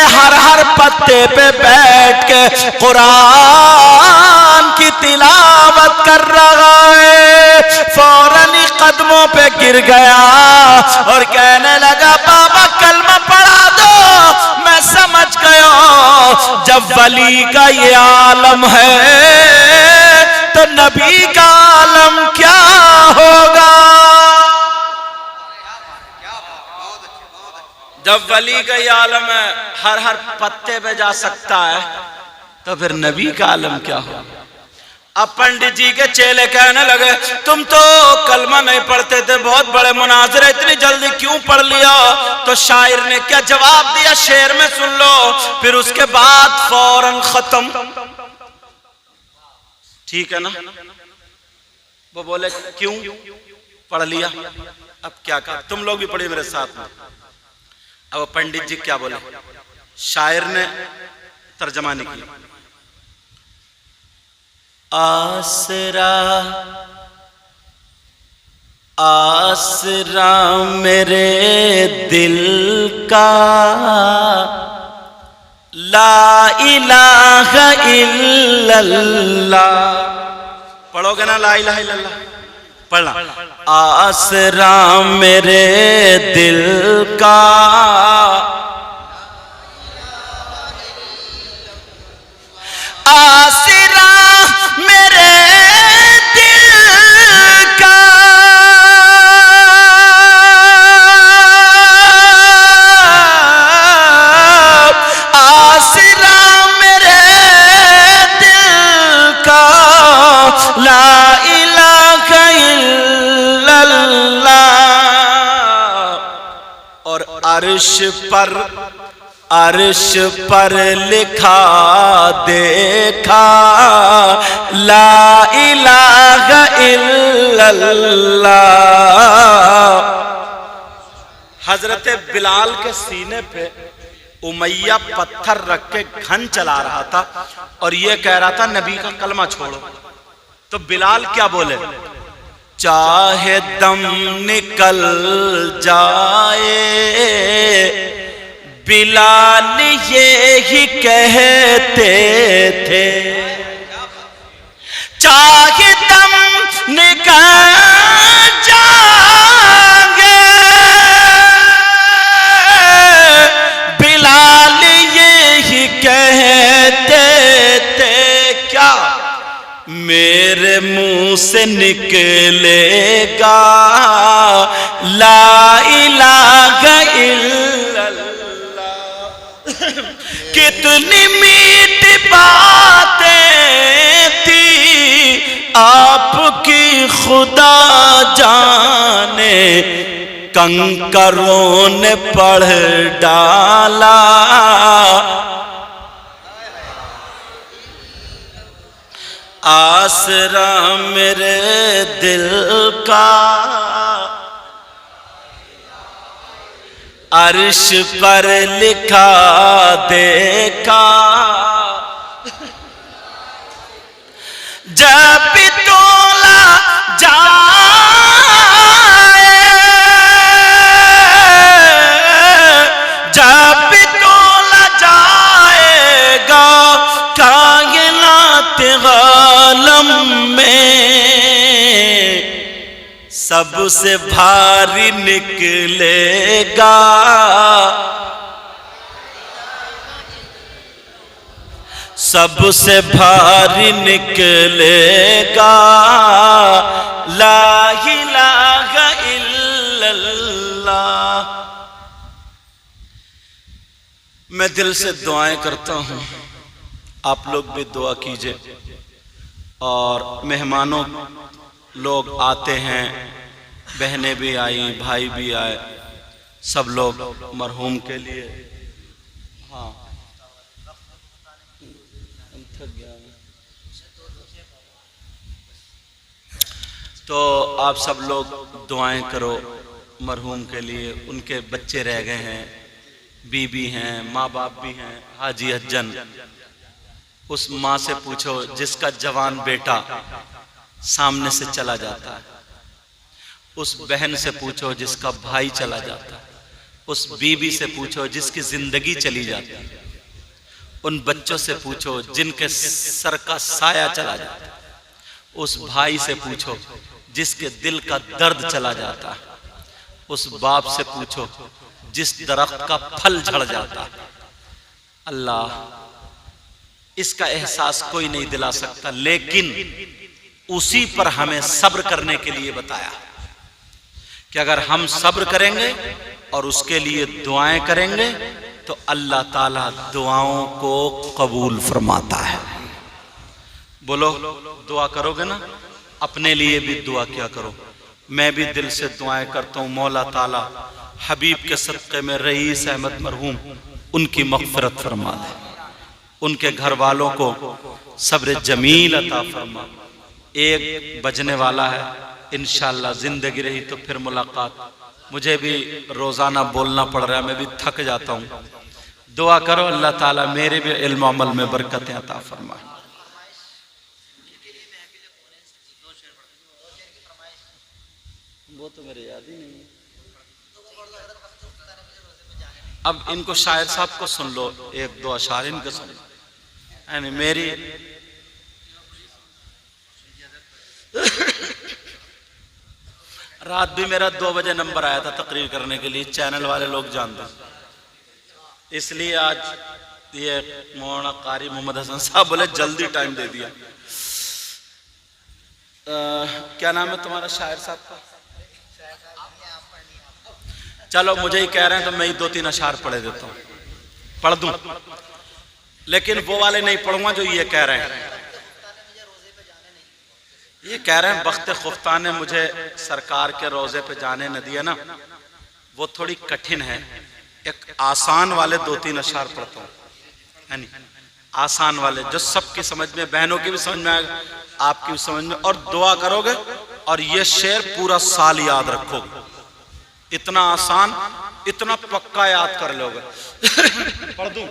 हर पत्ते पे बैठ के कुरान की तिलावत कर रहा है। फौरन ही कदमों पे गिर गया और कहने लगा, बाबा कलमा पढ़ा दो। मैं समझ गया, जब वली का ये आलम है तो नबी का आलम क्या होगा। जब वली का ये आलम है, हर पत्ते पे जा सकता है, तो फिर नबी का आलम क्या होगा। अब पंडित जी के चेले कहने लगे, तुम तो कलमा नहीं पढ़ते थे, बहुत बड़े मुनाज़रे, इतनी जल्दी क्यों पढ़ लिया। तो शायर ने क्या जवाब दिया, शेर में सुन लो। फिर उसके बाद फौरन खत्म। ठीक है ना। वो बोले क्यों पढ़ लिया, अब क्या कहा, तुम लोग भी पढ़िए मेरे साथ में। अब पंडित जी क्या बोले, शायर ने तर्जमा नहीं किया। आसरा आसरा मेरे दिल का, ला इलाहा इल्लल्लाह। पढ़ोगे ना ला इलाहा इल्लल्लाह, पढ़ना। आसरा मेरे दिल का, आसरा मेरे दिल का, आसरा मेरे दिल का, ला इलाहा इल्लल्लाह। और अर्श पर लिखा देखा, ला इलाहा इल्लल्लाह। हजरत बिलाल के सीने पे उमैया पत्थर रख के घन चला रहा था और ये कह रहा था नबी का कलमा छोड़ो। तो बिलाल क्या बोले, चाहे दम निकल जाए, बिलाल ये ही कहते थे, चाहे दम निकल जाएंगे, बिलाल ये ही कहते थे। क्या मेरे मुंह से निकलेगा, ला इलाहा इल्लल्लाह। कितनी मीठी बातें थी आपकी, खुदा जाने कंकरों ने पढ़ डाला। आसरा मेरे दिल का, अर्श पर लिखा देखा, जब भी तोला जाए, जब भी तोला जाएगा कायनात आलम में, सबसे भारी निकलेगा, सबसे भारी निकलेगा ला इलाहा इल्लल्लाह। मैं दिल से दुआएं करता हूं, आप लोग भी दुआ कीजिए। और मेहमानों लोग आते हैं, बहनें भी आई, भाई भी आए, सब लोग मरहूम के लिए। हाँ तो आप सब लोग दुआएं करो मरहूम के लिए। उनके बच्चे रह गए हैं, बीबी हैं, माँ बाप भी हैं, हाजी हज्जन। उस माँ से पूछो जिसका जवान बेटा सामने से चला जाता है, उस बहन से पूछो जिसका भाई चला जाता है, उस बीबी से पूछो जिसकी जिंदगी चली जाती है, उन बच्चों से पूछो जिनके सर का साया चला जाता है, उस भाई से पूछो जिसके दिल का दर्द चला जाता है, उस बाप से पूछो जिस दरख्त का फल झड़ जाता है। अल्लाह, इसका एहसास कोई नहीं दिला सकता, लेकिन उसी पर हमें सब्र करने के लिए बताया कि अगर हम सब्र करेंगे और उसके लिए दुआएं करेंगे तो अल्लाह ताला दुआओं को कबूल फरमाता है। बोलो, दुआ करोगे ना? अपने लिए भी दुआ किया करो। मैं भी दिल से दुआएं करता हूँ, मौला ताला हबीब के सदक़े में रईस अहमद मरहूम उनकी मग़फ़िरत फरमा दे, उनके घर वालों को सब्र जमील अता फरमा। एक बजने वाला है, इंशाअल्लाह जिंदगी रही तो फिर मुलाकात। मुझे भी रोज़ाना बोलना पड़ रहा है, मैं भी थक जाता हूँ। दुआ करो अल्लाह ताला मेरे भी इल्म अमल में बरकतें अता फरमाए। वो तो मेरे याद ही नहीं है। अब इनको शायर साहब को सुन लो, एक दो अशार इनके सुन लो। यानी मेरी रात भी मेरा 2 बजे नंबर आया था तकरीर करने के लिए, चैनल वाले लोग जानते हैं, इसलिए आज ये मौलाना कारी मोहम्मद हसन साहब बोले जल्दी टाइम दे दिया। क्या नाम है तुम्हारा शायर साहब का? चलो मुझे ही कह रहे हैं तो मैं ही 2-3 अशार पढ़े देता हूँ, पढ़ दूं, लेकिन वो वाले नहीं पढ़ूंगा जो ये कह रहे हैं। ये कह रहे हैं बख्त खुफ्ता ने मुझे सरकार के रोजे पे जाने न दिया ना, वो थोड़ी कठिन है। एक आसान वाले 2-3 अशार पढ़ता हूँ, यानी आसान वाले जो सबकी समझ में, बहनों की भी समझ में आएगा, आपकी भी समझ में, और दुआ करोगे और ये शेर पूरा साल याद रखोगे। इतना आसान, इतना पक्का याद कर लोगे। पढ़ दूं?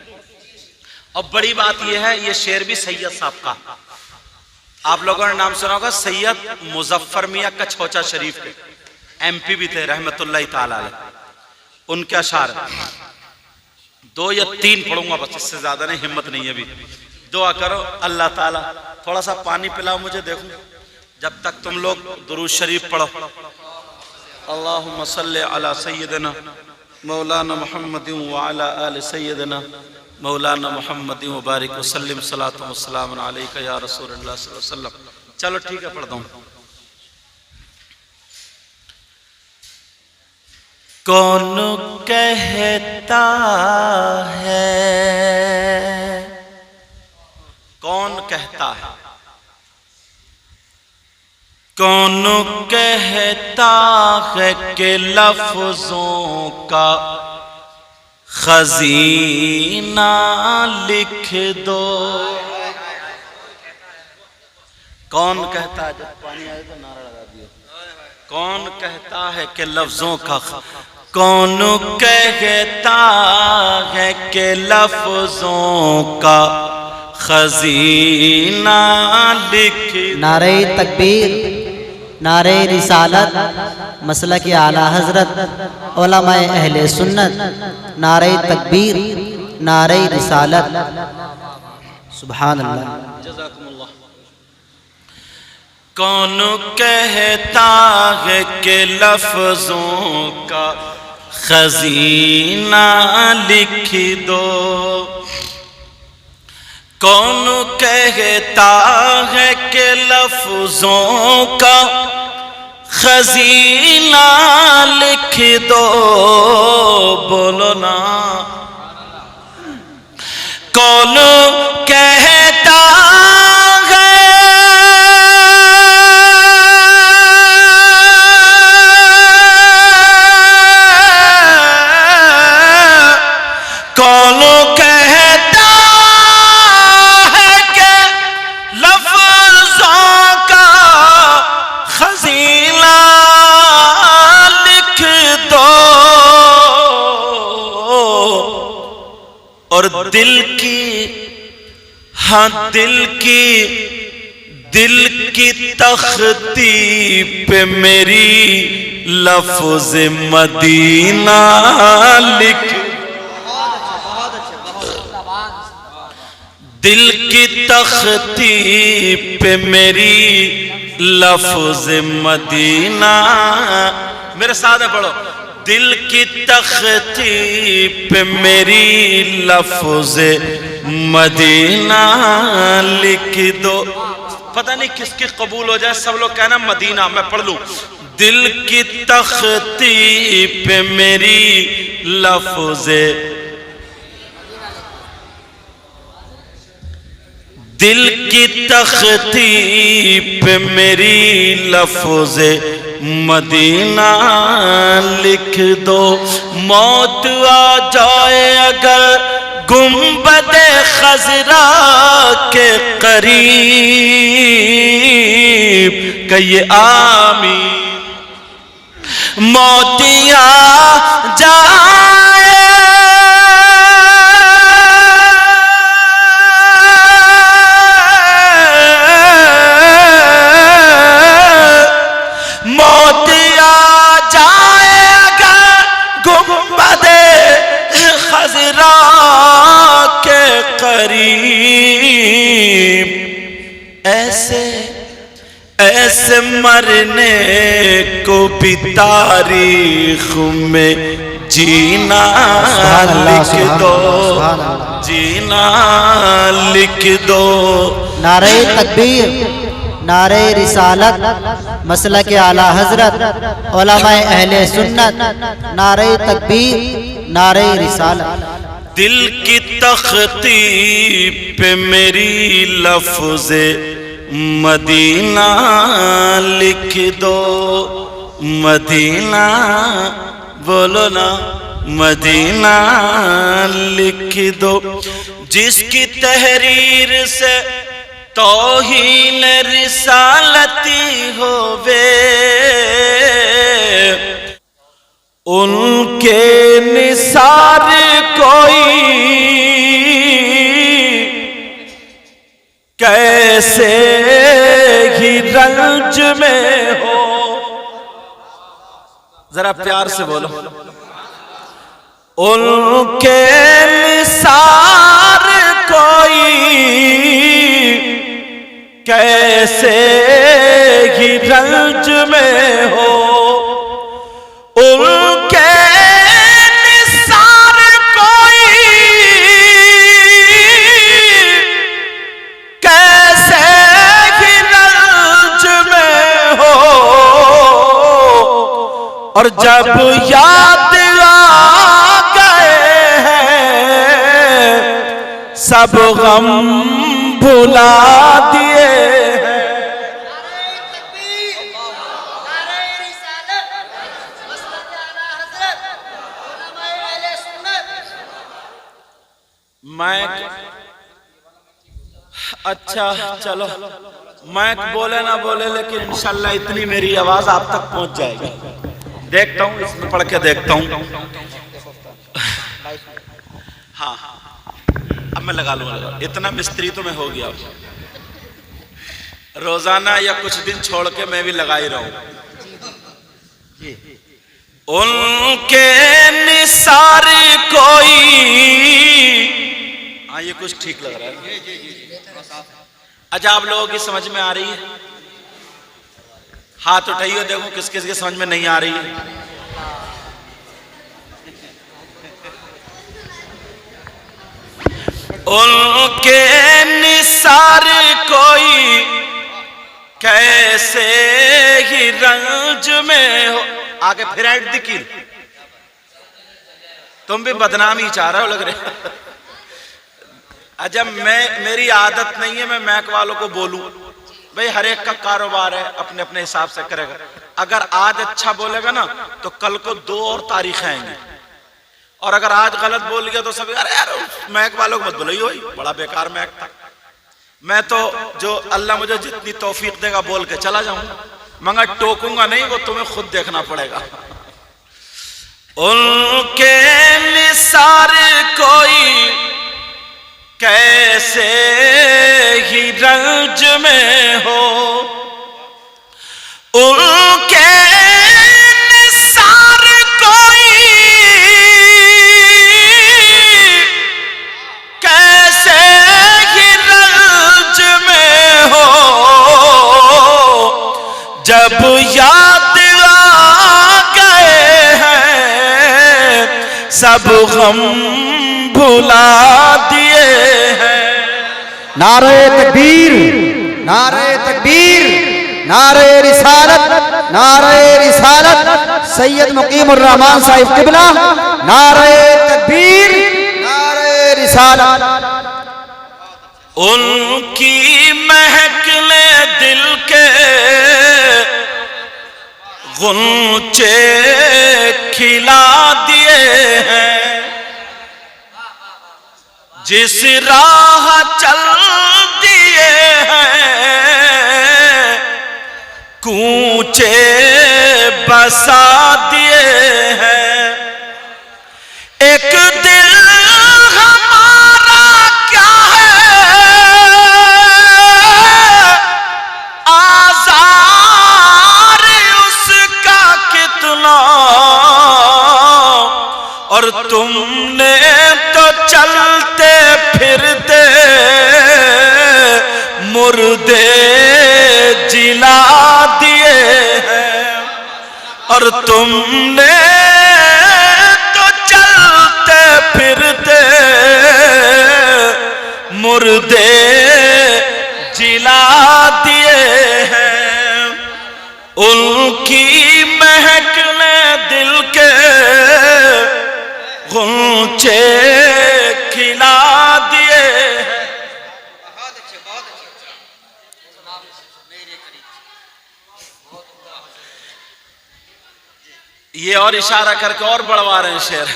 और बड़ी बात यह है, ये शेर भी सैयद साहब का, आप लोगों ने नाम सुना होगा, सैयद मुजफ्फर मियां कछौचा शरीफ के MP भी थे रहमतुल्लाह ताला अलैह। उनके अशार 2 या 3 पढ़ूंगा बस, इससे ज्यादा नहीं, हिम्मत नहीं है अभी। दुआ करो अल्लाह ताला, थोड़ा सा पानी पिलाओ मुझे, देखूं जब तक तुम लोग दुरूद शरीफ पढ़ो। अल्लाहुम्मा सल्ली अला सय्यिदना मौलाना मुहम्मदिन व अला आलि सय्यिदना मौलाना मुहम्मदिन व बारिक व सल्लिम सलातु व सलाम अलैका या रसूलल्लाह सल्लल्लाहु अलैहि वसल्लम। चलो ठीक है, पढ़ता हूँ। कौन कहता है, कौन कहता है, कौन कहता है कि लफ्जों का खजीना लिख दो। कौन कहता है, जब पानी आए तो नारा लगा दियो। कौन कहता है कि लफ्जों का, कौन कहता है कि लफ्जों का खजीना लिख। नारे तकबीर, नारे रिसालत, मसलक आला हजरत, उलमाए अहले सुन्नत, नारे तकबीर, नारे रिसालत, सुभान अल्लाह। जज़ाकुमुल्लाह। कौन कहता है कि लफ्जों का खजीना लिख दो, कौन कहता है कि लफ्जों का खजीना लिख दो, बोलो ना। कौन कहता है कौन कहता है कि लफ्जों का खजीना लिख दो, और दिल की, हाँ दिल की तख्ती पे मेरी लफ्ज मदीना लिख, दिल की तख्ती पे मेरी लफ्ज मदीना, मेरे साथ है पढ़ो। दिल की तख्ती पे मेरी लफ्ज मदीना लिख दो। पता नहीं किसकी कबूल हो जाए, सब लोग कहना मदीना, मैं पढ़ लूं। दिल की तख्ती पे मेरी लफ्ज, दिल की तख्ती पे मेरी लफ्ज मदीना लिख दो। मौत आ जाए अगर गुंबदे खजरा के करीब, कहिए आमीन। मौत आ जाए करीब, ऐसे ऐसे मरने को भी तारीख में जीना लिख दो, जीना लिख दो। नारे तकबीर, नारे रिसालत, मसलक आला हजरत, उलमाए अहले सुन्नत, नारे तकबीर, नारे रिसालत। दिल की तख्ती पे मेरी लफ्ज मदीना लिख दो, मदीना बोलो ना, मदीना लिख दो। जिसकी तहरीर से तौहीन रिसालती होवे, उनके निसार कोई कैसे ही रंज में हो। जरा प्यार से बोलो। उनके निसार कोई कैसे ही रंज में हो, उनके निसार कोई कैसे ही रंज में हो। और जब याद आ गए हैं सब गम भुला दिए। मैक, अच्छा चलो मैक बोले ना बोले, लेकिन इंशाल्लाह इतनी मेरी आवाज आप तक पहुंच जाएगी। देखता हूं, इसमें पढ़ के देखता हूं। हाँ अब मैं लगा लूंगा, इतना मिस्त्री तो मैं हो गया। रोजाना या कुछ दिन छोड़ के मैं भी लगा ही रहा हूं। उनके निसार कोई, हाँ ये कुछ ठीक लग रहा है। अच्छा आप लोगों की समझ में आ रही है? हाथ उठाइए, देखो किस किस के समझ में नहीं आ रही है। उनके निसार कोई कैसे ही रंज में हो। आगे फिर ऐड दिखी, तुम भी बदनामी चाह रहे हो लग रहे। अच्छा, मेरी आदत नहीं है मैं मैक वालों को बोलूं, भाई हर एक का कारोबार है, अपने अपने हिसाब से करेगा। अगर आज अच्छा बोलेगा ना तो कल को 2 और तारीखें आएंगी, और अगर आज गलत बोल गया तो सब अरे यार मैक वालों को मत बोलो, ही बड़ा बेकार मैक था। मैं तो जो अल्लाह मुझे जितनी तौफीक देगा बोल के चला जाऊंगा, मगर टोकूंगा नहीं, वो तुम्हें खुद देखना पड़ेगा। उनके निसार कोई कैसे ही रंज में हो, उनके निसार कोई कैसे ही रंज में हो, जब याद आ गए हैं सब गम भुला दिए हैं। नारे तकबीर, नारे तकबीर, नारे रिसालत, नारे रिसालत सैयद मुकीमुर रहमान साहिब किबला, नारे तकबीर, नारे रिसालत। उनकी महकले दिल के गुंचे खिला दिए हैं, जिस राह चल दिए हैं कूचे बसा दिए हैं। एक दिल हमारा क्या है आज़ार उसका कितना, और तुमने तो चलते फिरते मुर्दे जिला दिए हैं, और तुमने तो चलते फिरते मुर्दे जिला दिए हैं। उनकी महकने दिल के गुंचे खिला दिए हैं। ये और इशारा करके और बढ़वा रहे हैं शेर।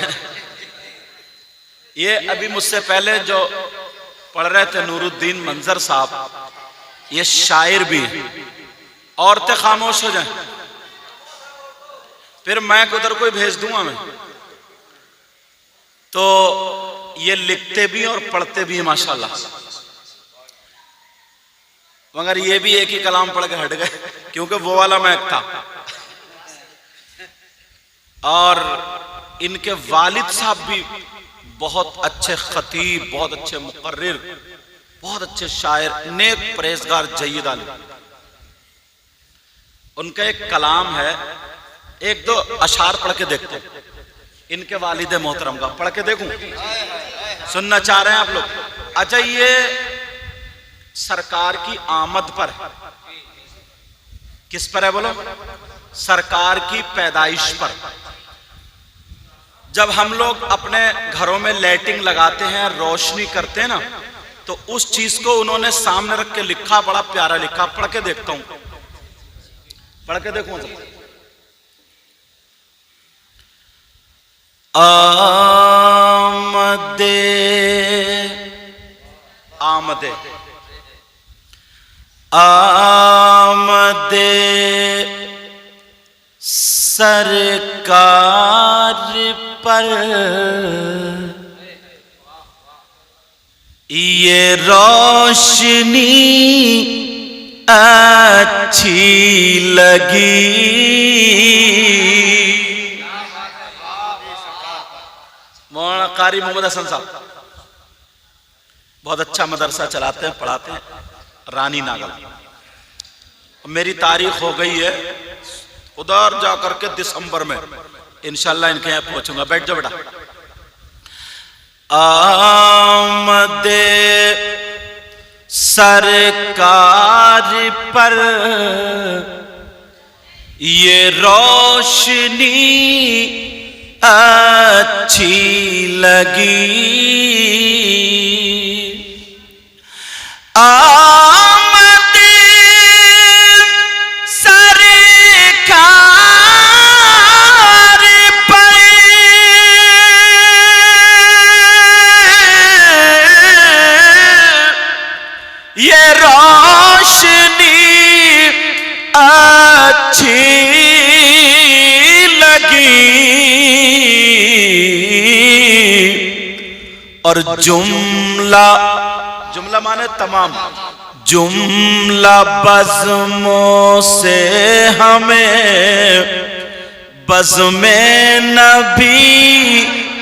ये अभी मुझसे पहले जो पढ़ रहे थे नूरुद्दीन मंजर साहब, ये शायर भी हैं। औरतें खामोश हो जाएं, फिर मैं उधर कोई भेज दूंगा मैं, तो ये लिखते भी और पढ़ते भी हैं माशाल्लाह। मगर ये भी एक ही कलाम पढ़ के हट गए, क्योंकि वो वाला मैक था। और इनके वालिद साहब भी बहुत अच्छे खतीब, बहुत अच्छे मुकर्रिर, बहुत अच्छे शायर, नेक परहेजगार जय्यद आलिम। उनका एक कलाम है, 1-2 अशार पढ़ के देखते हैं इनके वालिद मोहतरम का, पढ़ के देखूं, सुनना चाह रहे हैं आप लोग? अच्छा, ये सरकार की आमद पर, किस पर है बोलो? सरकार की पैदाइश पर। जब हम लोग अपने घरों में लाइटिंग लगाते हैं, रोशनी करते हैं ना, तो उस चीज को उन्होंने सामने रख के लिखा, बड़ा प्यारा लिखा, पढ़ के देखता हूं, पढ़ के देखूं। आमदे आमदे आमदे सरकार पर ये रोशनी अच्छी लगी। मौलाना कारी मोहम्मद हसन साहब बहुत अच्छा मदरसा चलाते हैं, पढ़ाते हैं, रानी नागल। मेरी तारीख हो गई है, उधर जाकर के दिसंबर में इंशाल्लाह इनके यहाँ पहुंचूंगा। बैठ जाओ बेटा। आमदे सरकार पर ये रोशनी अच्छी लगी। आमदे सरकार पर ये रोशनी अच्छी लगी और जुमला माने तमाम, जुमला बज़्मों से हमें बज़्मे नबी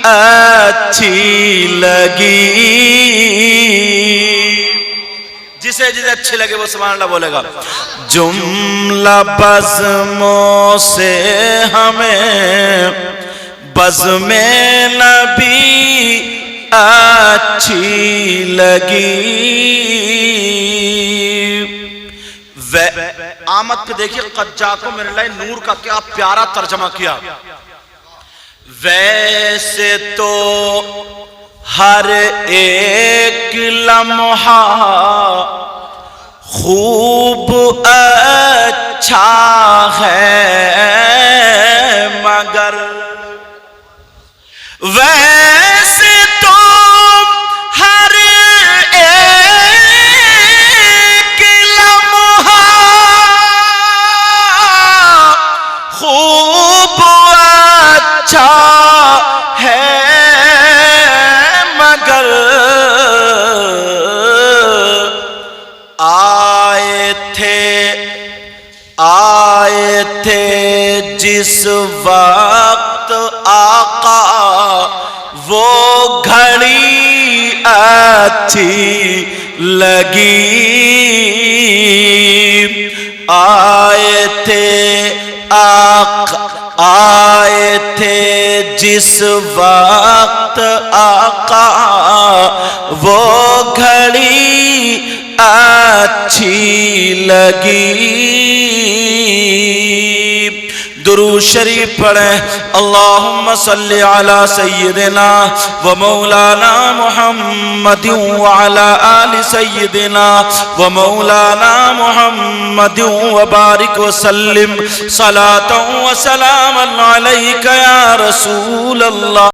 अच्छी लगी। जिसे जिसे अच्छी लगे वो सुभान अल्लाह बोलेगा। जुमला बज़्मों से हमें बज़्मे नबी अच्छी लगी। आमद पे देखिए कज्जा को मेरे लिए नूर का क्या प्यारा तर्जमा किया। वैसे तो हर एक लम्हा खूब अच्छा है, मगर वैसे तो हर एक लम्हा खूब अच्छा है, मगर आए थे जिस वक्त आका वो घड़ी अच्छी लगी। आए थे जिस वक्त आका वो घड़ी अच्छी लगी। दुरूद शरीफ पढ़ें। अल्लाहुम्मा सल्ली अला सय्यिदिना व मौलाना मुहम्मदिन व अला आलि सय्यिदिना व मौलाना मुहम्मदिन व बारिक व सल्लिम सलातन व सलामन अलैका या रसूल अल्लाह।